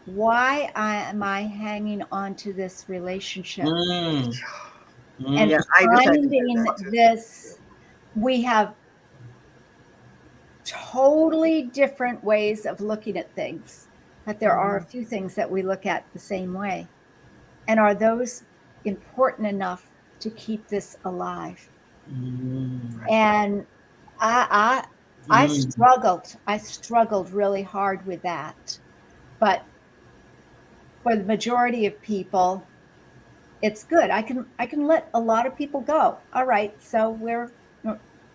am I hanging on to this relationship? And finding this, we have totally different ways of looking at things, but there are a few things that we look at the same way. And are those important enough to keep this alive? And I struggled really hard with that. But for the majority of people, it's good. I can let a lot of people go. All right, so we're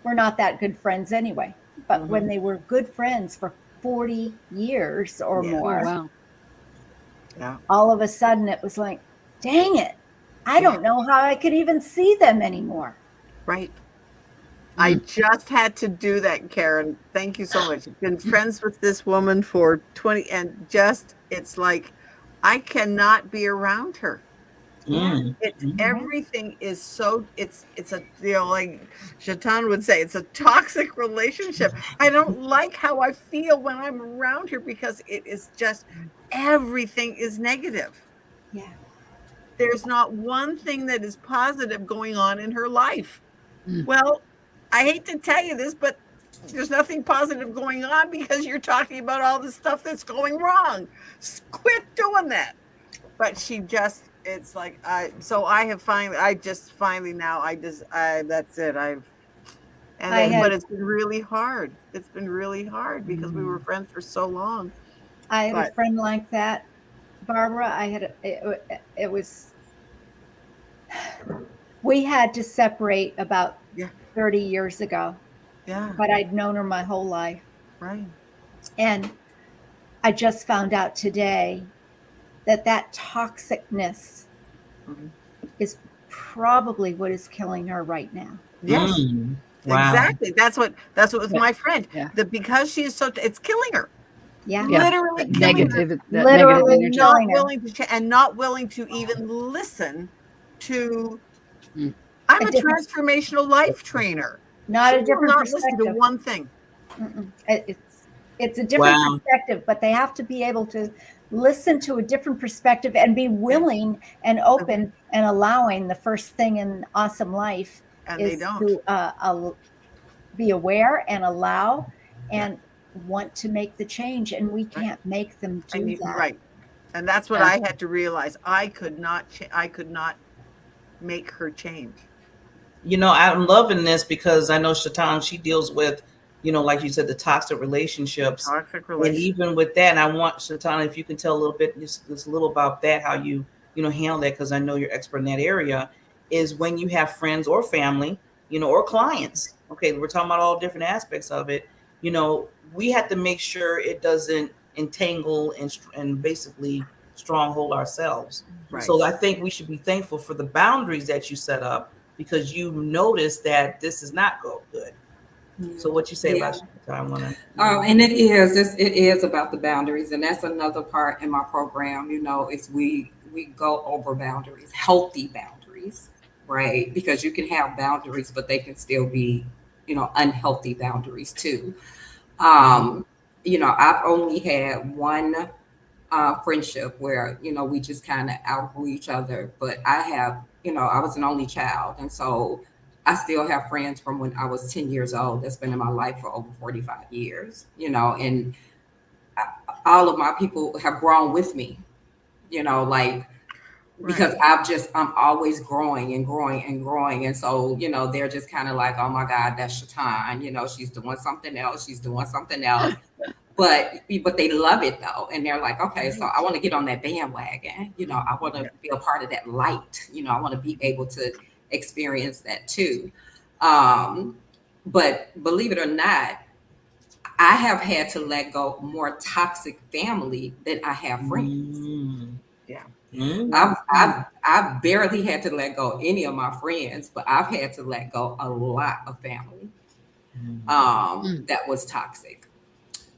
not that good friends anyway. But when they were good friends for 40 years or more, all of a sudden it was like, dang it, I don't know how I could even see them anymore. Right. I just had to do that, Karen. Thank you so much. I've been friends with this woman for 20, and it's like, I cannot be around her. Everything is so, it's a, like Shaitan would say, it's a toxic relationship. I don't like how I feel when I'm around her because it is just, everything is negative. Yeah. There's not one thing that is positive going on in her life. Well, I hate to tell you this, but there's nothing positive going on because you're talking about all the stuff that's going wrong. Quit doing that. But she just, it's like, that's it. But it's been really hard. It's been really hard because we were friends for so long. I had a friend like that, Barbara. We had to separate about 30 years ago. Yeah. But I'd known her my whole life. Right. And I just found out today that toxicness is probably what is killing her right now. Yes, Wow. exactly. That's what with Yeah. my friend. Yeah. That because she is so, it's killing her. Yeah. Yeah. Literally That killing her. negative, that Literally negative energy. Not killing her. willing to and not willing to even listen to. Mm. I'm A a different, transformational life trainer. not She a will different not listen to perspective. one thing. It's a different Wow. perspective, but they have to be able to listen to a different perspective and be willing and open and allowing. The first thing in awesome life And they is don't. to be aware and allow Yeah. and want to make the change, and we Right. can't make them And do that. right. And that's what Yeah. I had to realize. I could not make her change. You know, I'm loving this because I know Shatan, she deals with, you know, like you said, the toxic relationships. Toxic And relationship. even with that, I want Shatan, if you can tell a little bit, just a little about that, how you know, handle that, because I know you're expert in that area, is when you have friends or family, you know, or clients. Okay, we're talking about all different aspects of it. You know, we have to make sure it doesn't entangle and basically stronghold ourselves. Right. So I think we should be thankful for the boundaries that you set up, because you notice that this is not good. So what you say about I want to. And it is about the boundaries, and that's another part in my program. You know, is we go over boundaries, healthy boundaries, right? Because you can have boundaries, but they can still be, you know, unhealthy boundaries too. You know, I've only had one friendship where, you know, we just kind of outgrew each other, but I have, you know, I was an only child, and so I still have friends from when I was 10 years old that's been in my life for over 45 years, you know, and all of my people have grown with me, you know, like, because I'm always growing and growing and growing. And so, you know, they're just kind of like, oh my God, that's Shatan, you know, she's doing something else. She's doing something else. But they love it though. And they're like, okay, so I want to get on that bandwagon. You know, I want to be a part of that light. You know, I want to be able to experience that too. But believe it or not, I have had to let go more toxic family than I have friends. I've barely had to let go any of my friends, but I've had to let go a lot of family that was toxic.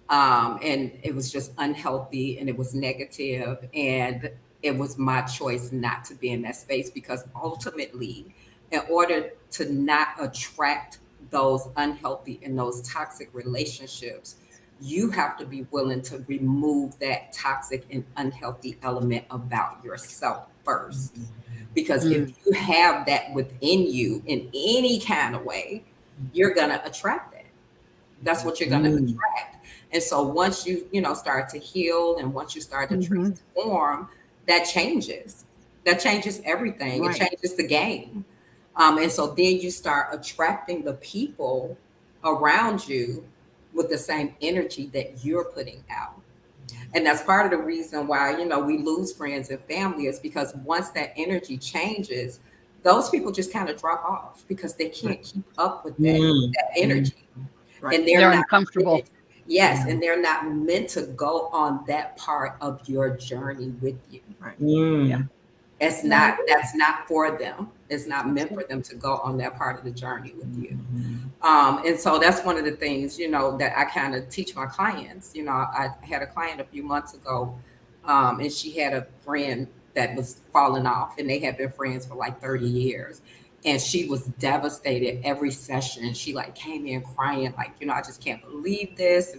And it was just unhealthy, and it was negative, and it was my choice not to be in that space, because ultimately, in order to not attract those unhealthy and those toxic relationships, you have to be willing to remove that toxic and unhealthy element about yourself first. Because if you have that within you in any kind of way, you're going to attract that. That's what you're going to attract. And so once you know, start to heal, and once you start to transform, that changes everything. It changes the game. And so then you start attracting the people around you with the same energy that you're putting out. And that's part of the reason why, you know, we lose friends and family, is because once that energy changes, those people just kind of drop off because they can't keep up with that energy. And they're not uncomfortable. Yes, and they're not meant to go on that part of your journey with you. That's not for them. It's not meant for them to go on that part of the journey with you. And so that's one of the things, you know, that I kind of teach my clients. You know, I had a client a few months ago, and she had a friend that was falling off, and they had been friends for like 30 years. And she was devastated every session. She like came in crying, like, you know, I just can't believe this.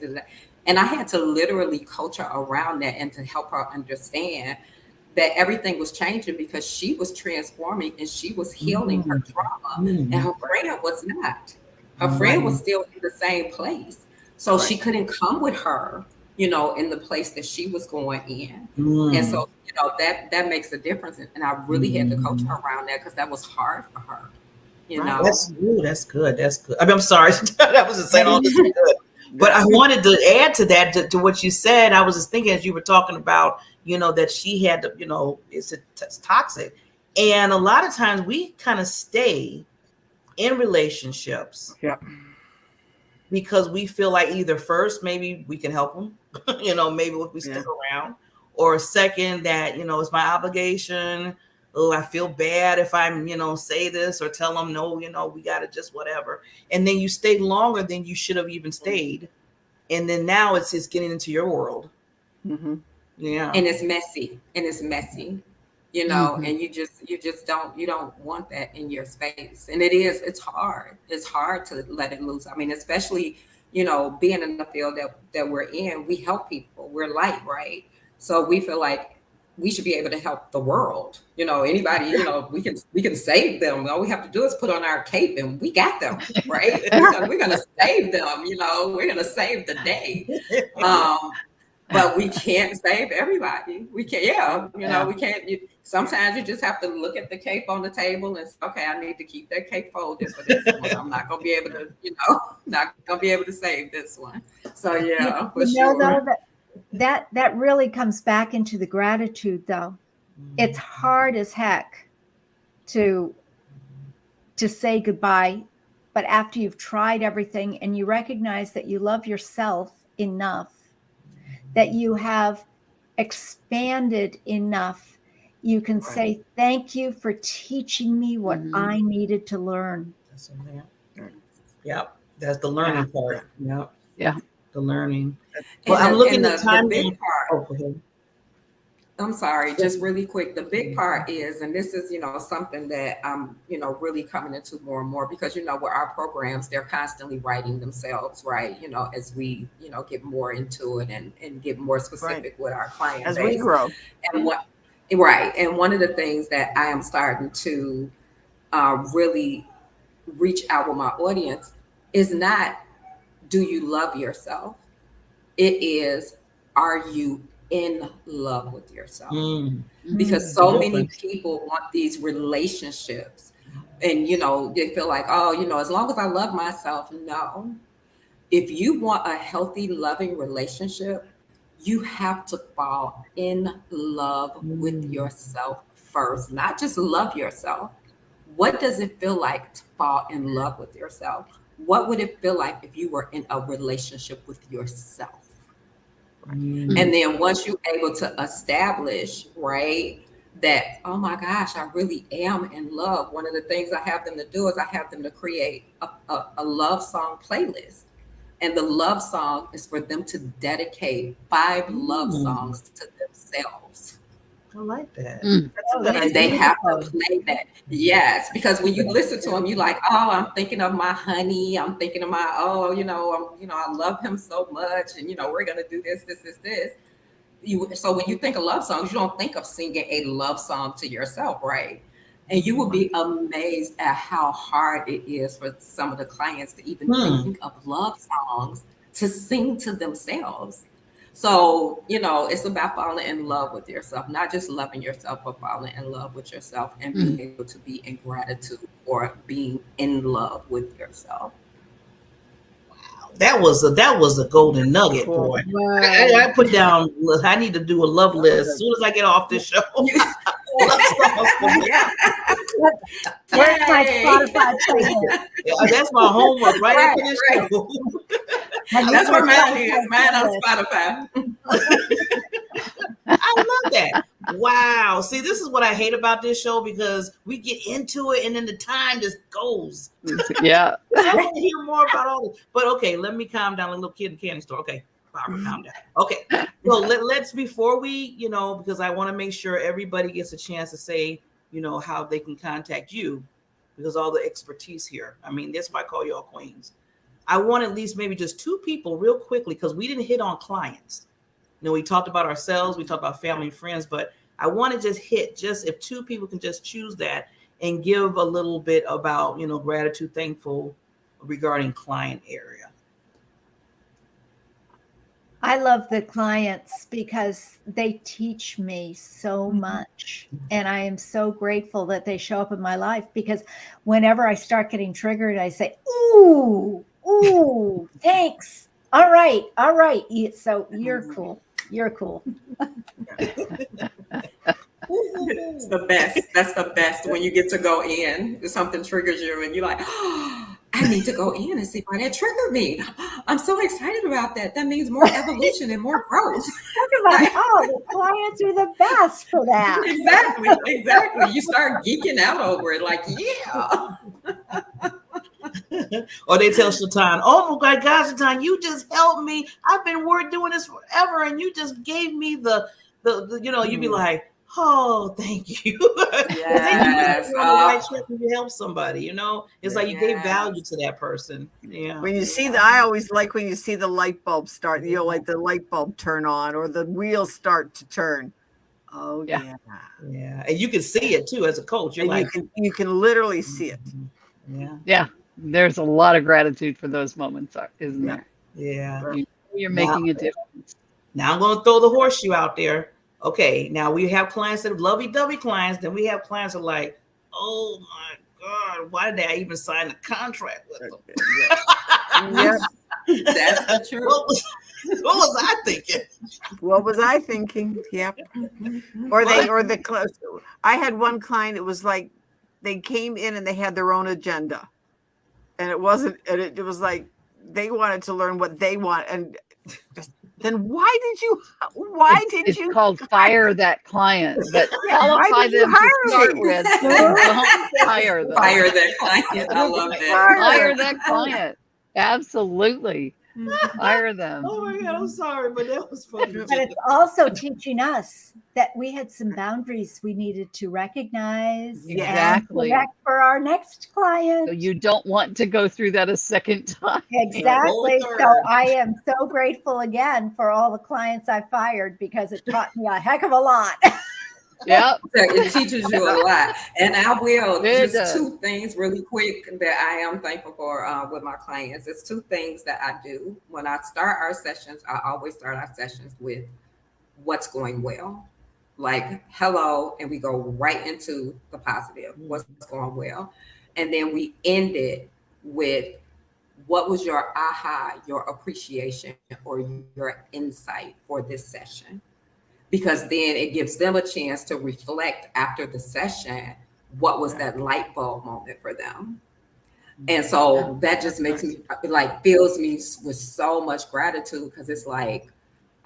And I had to literally coach her around that, and to help her understand that everything was changing, because she was transforming and she was healing her trauma, and her friend was not. Her friend was still in the same place. So she couldn't come with her, you know, in the place that she was going in. And so, you know, that makes a difference. And I really had to coach her around that, because that was hard for her. You know, that's good. I mean, I'm sorry, that was just saying all this is good. But I wanted to add to that, to what you said. I was just thinking, as you were talking about, you know, that she had to, you know, it's toxic. And a lot of times we kind of stay in relationships because we feel like either first, maybe we can help them, you know, maybe if we stick around, or second, that, you know, it's my obligation. oh, I feel bad if I'm, say this or tell them, no, we got to just whatever. And then you stay longer than you should have even stayed. And then now it's just getting into your world. Mm-hmm. Yeah. And it's messy. And you just don't want that in your space. And it's hard. It's hard to let it loose. I mean, especially, being in the field that we're in, we help people. We're light, right? So we feel like we should be able to help the world. Anybody, we can save them. All we have to do is put on our cape and we got them, right? We're gonna save them, we're gonna save the day. But we can't save everybody. We can't, we can't. Sometimes you just have to look at the cape on the table and say, okay, I need to keep that cape folded for this one. I'm not going to be able to, not going to be able to save this one. So yeah, for sure. Though, that really comes back into the gratitude, though. It's hard as heck to say goodbye, but after you've tried everything and you recognize that you love yourself enough, that you have expanded enough, you can say, thank you for teaching me what I needed to learn. Yep. That's the learning part. Yep. Yeah. The learning. Well, I'm looking at the time. Big part. Oh, go ahead. I'm sorry, just really quick. The big part is, and this is, something that I'm, really coming into more and more, because, with our programs, they're constantly writing themselves, right? As we, get more into it and get more specific with our clients. As we grow. And one of the things that I am starting to really reach out with my audience is not, do you love yourself? It is, are you in love with yourself? Because so many people want these relationships and they feel like, oh, as long as I love myself. No, if you want a healthy, loving relationship, you have to fall in love with yourself first. Not just love yourself. What does it feel like to fall in love with yourself? What would it feel like if you were in a relationship with yourself? And then once you're able to establish, right, that, oh my gosh, I really am in love. One of the things I have them to do is I have them to create a love song playlist. And the love song is for them to dedicate 5 love songs to themselves. I like that. And they have to play that. Yes, because when you listen to them, you're like, oh, I'm thinking of my honey. I'm thinking of my, I love him so much. And, we're going to do this. So when you think of love songs, you don't think of singing a love song to yourself, right? And you will be amazed at how hard it is for some of the clients to even think of love songs to sing to themselves. So, it's about falling in love with yourself, not just loving yourself, but falling in love with yourself and being able to be in gratitude for being in love with yourself. Wow. That was a golden nugget, boy. Wow. I put down, I need to do a love list as soon as I get off this show. Where's my Spotify playlist? That's my homework right after this show. That's where mine is. Mine on Spotify. I love that. Wow. See, this is what I hate about this show, because we get into it and then the time just goes. Yeah. I want to hear more about all this. But okay, let me calm down like a little kid in the candy store. Okay, Barbara, calm down. Okay. So let's, before we, because I want to make sure everybody gets a chance to say, how they can contact you, because all the expertise here. I mean, that's why I call you all queens. I want at least maybe just 2 people real quickly, because we didn't hit on clients. We talked about ourselves, we talked about family and friends, but I want to just hit, if 2 people can just choose that and give a little bit about, gratitude, thankful regarding client area. I love the clients because they teach me so much. And I am so grateful that they show up in my life, because whenever I start getting triggered, I say, ooh, thanks. All right. So you're cool. You're cool. It's the best. That's the best when you get to go in. If something triggers you and you're like, oh, I need to go in and see why that triggered me. I'm so excited about that. That means more evolution and more growth. like, oh, the clients are the best for that. Exactly. You start geeking out over it, like, yeah. Or they tell Shaitan, oh my God, Shaitan, you just helped me. I've been doing this forever, and you just gave me the you'd be like, oh, thank you. Yes. You're on the right track when you help somebody, It's like you gave value to that person. Yeah. When you see I always like when you see the light bulb start, like the light bulb turn on or the wheels start to turn. Oh yeah. Yeah. And you can see it too as a coach. You're like, you can literally see it. Yeah. Yeah. There's a lot of gratitude for those moments, isn't there? Yeah. You're making a difference. Now I'm going to throw the horseshoe out there. Okay, now we have clients that are lovey-dovey clients. Then we have clients that are like, oh my God, why did I even sign a contract with them? Yeah. That's the truth. What was I thinking? What was I thinking? Yep. I had one client, it was like they came in and they had their own agenda. And it was like they wanted to learn what they want. And then why did you it's called fire that client, but qualify them to start with. Don't fire them. Fire that client. I love that. Fire that client. Absolutely. Fire them. Oh my God, I'm sorry, but that was funny. But it's also teaching us that we had some boundaries we needed to recognize. Exactly. And correct for our next client. So you don't want to go through that a second time. Exactly. So I am so grateful again for all the clients I fired because it taught me a heck of a lot. Yep. It teaches you a lot. And I will It just does. 2 things really quick that I am thankful for with my clients. It's 2 things that I do. When I start our sessions, I always start our sessions with what's going well. Like, hello, and we go right into the positive, what's going well. And then we end it with what was your aha, your appreciation, or your insight for this session? Because then it gives them a chance to reflect after the session, what was that light bulb moment for them? And so that just makes me fills me with so much gratitude, because it's like,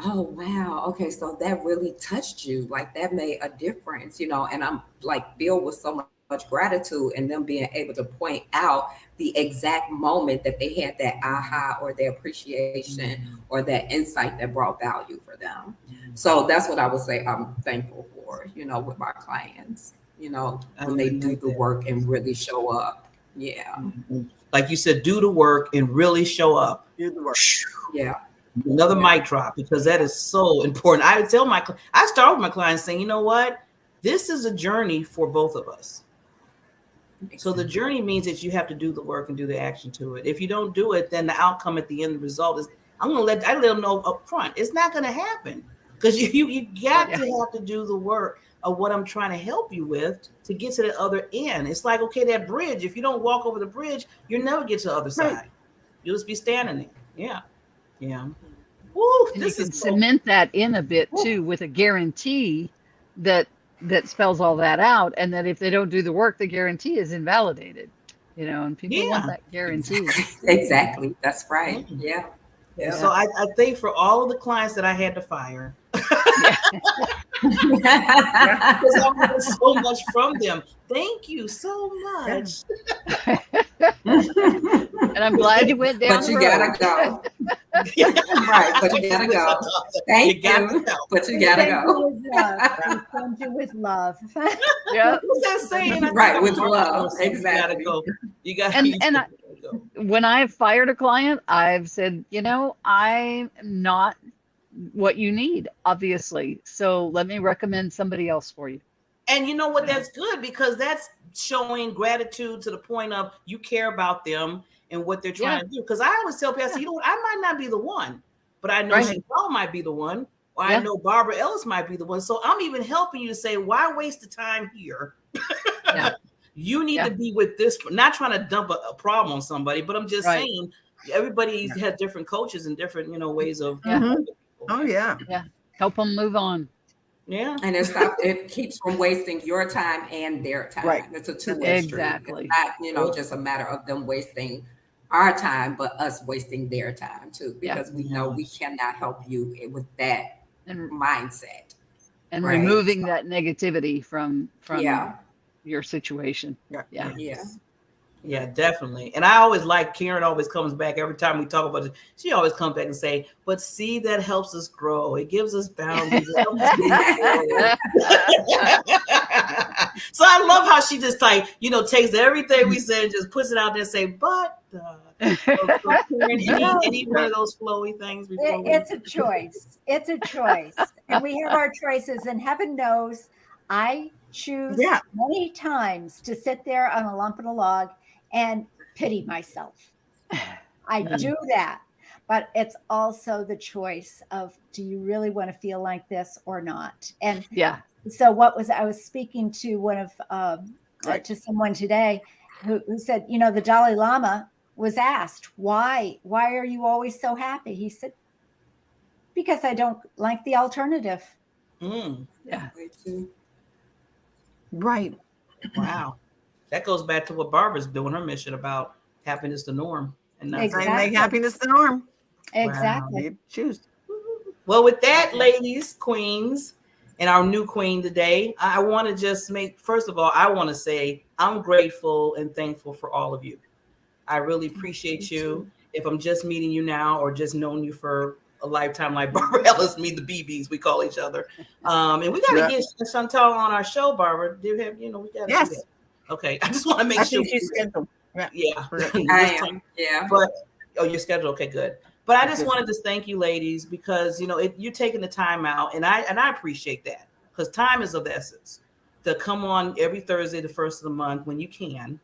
oh, wow. Okay. So that really touched you. Like, that made a difference, and I'm like filled with so much gratitude, and them being able to point out the exact moment that they had that aha or their appreciation or that insight that brought value for them. So that's what I would say I'm thankful for, with my clients, when they do the work and really show up. Yeah. Like you said, do the work and really show up. Do the work. Yeah. Another mic drop, because that is so important. I tell I start with my clients saying, you know what? This is a journey for both of us. So the journey means that you have to do the work and do the action to it. If you don't do it, then the outcome at the end, the result is, I let them know up front, it's not going to happen, because you got to have to do the work of what I'm trying to help you with to get to the other end. It's like, okay, that bridge, if you don't walk over the bridge, you'll never get to the other side. You'll just be standing there. Yeah. Yeah. Woo, And you can cement that in a bit too, with a guarantee that spells all that out, and that if they don't do the work, the guarantee is invalidated. And people want that guarantee. Exactly. That's right. Yeah. Yeah. So I think for all of the clients that I had to fire, because I learned so much from them. Thank you so much. And I'm glad you went down. But you gotta go. Right, but you gotta go. Thank you. But you gotta go. We send you with love. Yeah. What's that saying? Right, with love. Exactly. You gotta go. And when I've fired a client, I've said, I'm not what you need, obviously. So let me recommend somebody else for you. And you know what? That's good, because that's showing gratitude to the point of you care about them and what they're trying to do. Because I always tell people, I say, you know what? I might not be the one, but I know Chantal might be the one, or I know Barbara Ellis might be the one. So I'm even helping you to say, why waste the time here? You need to be with this, not trying to dump a problem on somebody, but I'm just saying everybody has different coaches and different, ways of. Oh yeah. Help them move on. Yeah. And it keeps from wasting your time and their time. Right. It's a two-way street. It's not, just a matter of them wasting our time, but us wasting their time too, because we know we cannot help you with that And, mindset. and Right. removing that negativity from Yeah. your situation. Yeah. Yeah. Yeah. Yeah, definitely. And I always like Karen always comes back every time we talk about it. She always comes back and say, but see, that helps us grow. It gives us boundaries. It helps us move forward. So I love how she just takes everything we said and just puts it out there and say, but so Karen, any one of those flowy things before It's a choice. It's a choice. And we have our choices, and heaven knows I choose many times to sit there on a lump of a log and pity myself. I do that. But it's also the choice of, do you really want to feel like this or not? And yeah. so I was speaking to one of to someone today who said, the Dalai Lama was asked, why are you always so happy? He said, because I don't like the alternative. Yeah. Right. Wow. That goes back to what Barbara's doing, her mission about happiness the norm. And not Exactly. Make happiness the norm. Exactly. You choose. Well, with that, ladies, queens, and our new queen today, I want to just first of all, I want to say I'm grateful and thankful for all of you. I really appreciate you. If I'm just meeting you now or just known you for a lifetime, like Barbara Ellis, me, the BBs, we call each other. And we got to get Chantal on our show, Barbara. Do you have, we got to do that. Okay. I just want to make sure. She's scheduled. Yeah. I am. Yeah. But, you're scheduled. Okay, good. But I just wanted to thank you, ladies, because, you're taking the time out. And I appreciate that, because time is of the essence, to come on every Thursday, the first of the month, when you can,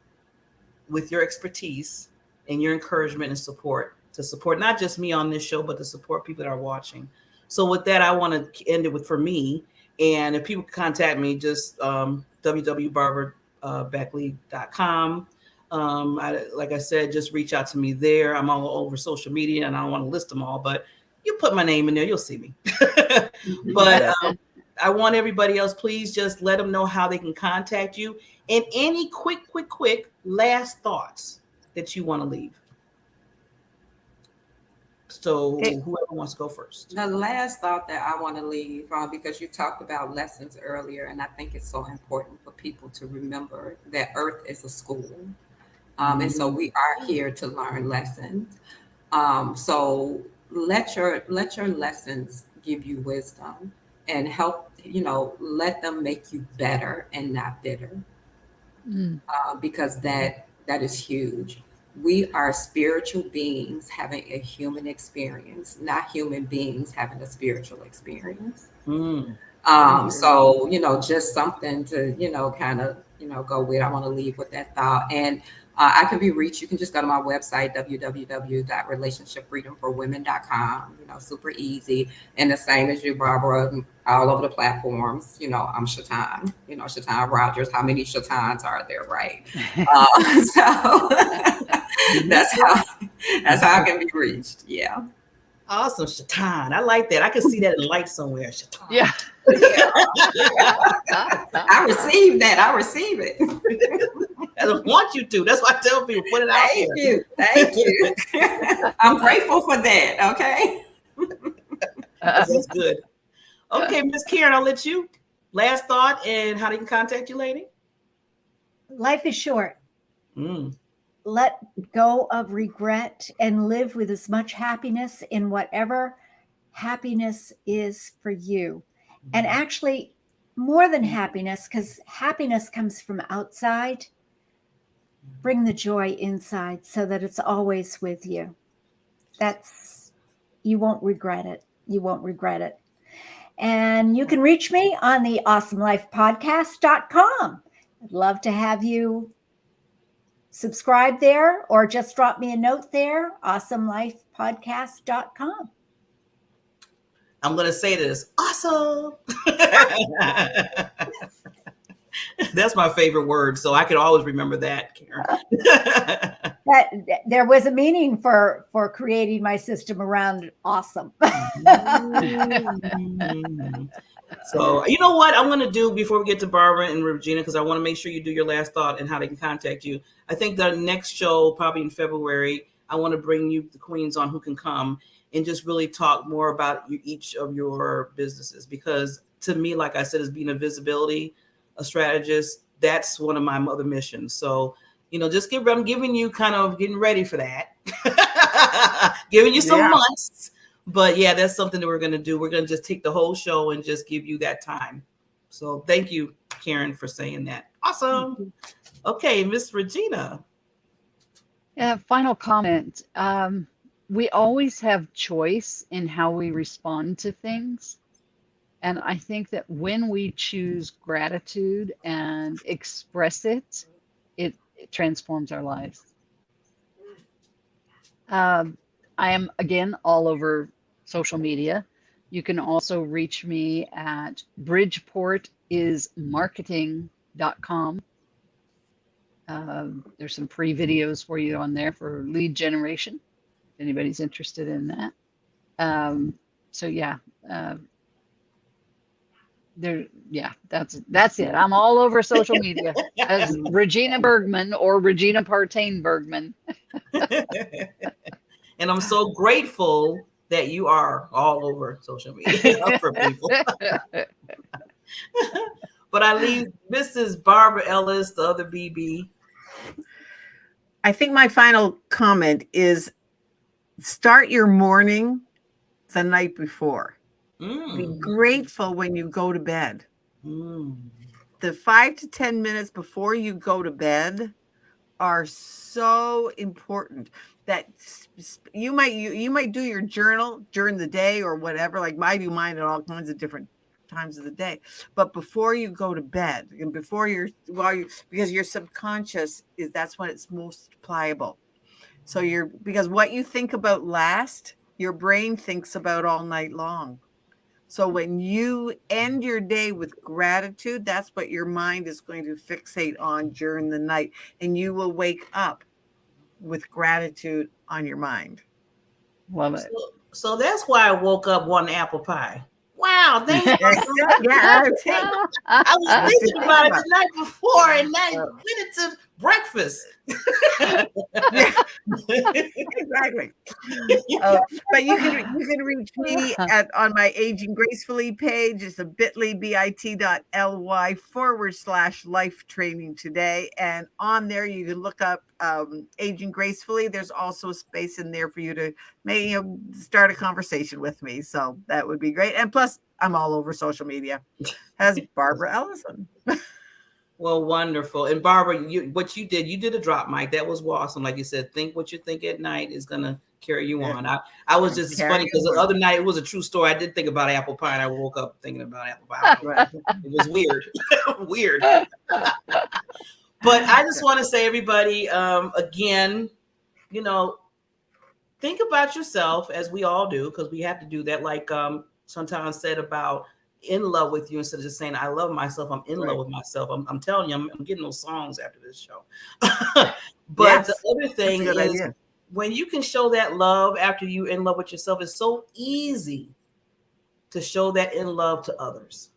with your expertise and your encouragement and support, to support not just me on this show, but to support people that are watching. So with that, I want to end it with, for me, and if people contact me, just www.barbarbeckley.com. Like I said, just reach out to me there. I'm all over social media, and I don't want to list them all, but you put my name in there, you'll see me. But I want everybody else, please just let them know how they can contact you, and any quick last thoughts that you want to leave. So whoever wants to go first. The last thought that I want to leave, because you talked about lessons earlier, and I think it's so important for people to remember that Earth is a school. And so we are here to learn lessons. So let your lessons give you wisdom and help, let them make you better and not bitter. Because that is huge. We are spiritual beings having a human experience, not human beings having a spiritual experience. So, just something to, kind of, go with. I want to leave with that thought. And I can be reached. You can just go to my website, www.relationshipfreedomforwomen.com. Super easy. And the same as you, Barbara, all over the platforms. I'm Shatan, Shatan Rogers. How many Shatans are there, right? So that's how I can be reached. Yeah. Awesome, Shatan. I like that. I can see that in light somewhere. Shatan. Yeah. I receive that. I receive it. I don't want you to. That's why I tell people, put it out there. Thank you. I'm grateful for that. Okay. That's good. Okay, Miss Karen, I'll let you. Last thought and how they can contact you, lady. Life is short. Let go of regret and live with as much happiness in whatever happiness is for you. And actually, more than happiness, because happiness comes from outside, bring the joy inside so that it's always with you. You won't regret it. You won't regret it. And you can reach me on the awesomelifepodcast.com. I'd love to have you subscribe there, or just drop me a note there, awesomelifepodcast.com. I'm going to say this. Awesome. That's my favorite word. So I can always remember that, Karen. That there was a meaning for creating my system around awesome. So you know what I'm going to do before we get to Barbara and Regina, because I want to make sure you do your last thought and how they can contact you. I think the next show, probably in February, I want to bring you the queens on who can come and just really talk more about each of your businesses. Because to me, like I said, as being a visibility, a strategist, that's one of my mother missions. So, I'm giving you getting ready for that, giving you some months. But yeah, that's something that we're going to do. We're going to just take the whole show and just give you that time. So thank you, Karen, for saying that. Awesome. Okay, Miss Regina. Yeah, final comment. We always have choice in how we respond to things. And I think that when we choose gratitude and express it, it transforms our lives. I am, again, all over social media. You can also reach me at bridgeportismarketing.com. There's some free videos for you on there for lead generation, if anybody's interested in that. That's it. I'm all over social media as Regina Bergman or Regina Partain Bergman. And I'm so grateful that you are all over social media for people. But I leave Mrs. Barbara Ellis, the other BB. I think my final comment is start your morning the night before. Be grateful when you go to bed. The 5 to 10 minutes before you go to bed are so important that you might do your journal during the day or whatever. Like I do mine at all kinds of different times of the day, but before you go to bed and because your subconscious that's when it's most pliable. So because what you think about last, your brain thinks about all night long. So when you end your day with gratitude, that's what your mind is going to fixate on during the night, and you will wake up with gratitude on your mind. Love it. So that's why I woke up wanting apple pie. Wow, thank you. I was thinking about it the night before, and now I went into breakfast. Exactly. But you can reach me on my Aging Gracefully page. It's a bit.ly/life training today, and on there you can look up Aging Gracefully. There's also a space in there for you to maybe start a conversation with me, so that would be great. And plus, I'm all over social media as Barbara Ellison. Well, wonderful. And Barbara, what you did a drop mic. That was awesome. Like you said, think what you think at night is going to carry you on. I was just, it's funny because the other night, it was a true story. I did think about apple pie, and I woke up thinking about apple pie. Right. It was weird. Weird. But I just want to say, everybody, again, think about yourself, as we all do, because we have to do that. Like sometimes said about in love with you, instead of just saying I love myself, I'm in love with myself. I'm telling you, I'm getting those songs after this show. But the other thing is, when you can show that love after you're in love with yourself, it's so easy to show that in love to others.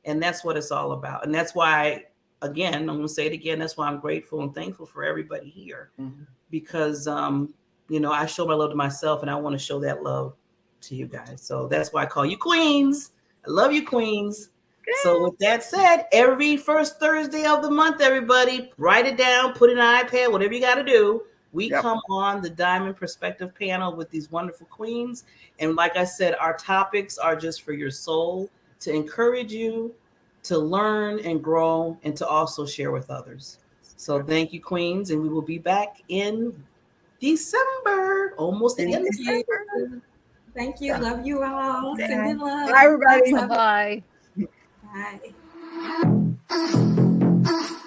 And that's what it's all about. And that's why, again, I'm going to say it again, that's why I'm grateful and thankful for everybody here. Because I show my love to myself, and I want to show that love to you guys. So that's why I call you queens. I love you, queens. Good. So with that said, every first Thursday of the month, everybody, write it down, put it in an iPad, whatever you got to do. We come on the Diamond Perspective panel with these wonderful queens. And like I said, our topics are just for your soul, to encourage you to learn and grow, and to also share with others. So thank you, queens. And we will be back in December, almost the end of December. Thank you. Love you all. Sending love. Bye, everybody. Bye. Bye.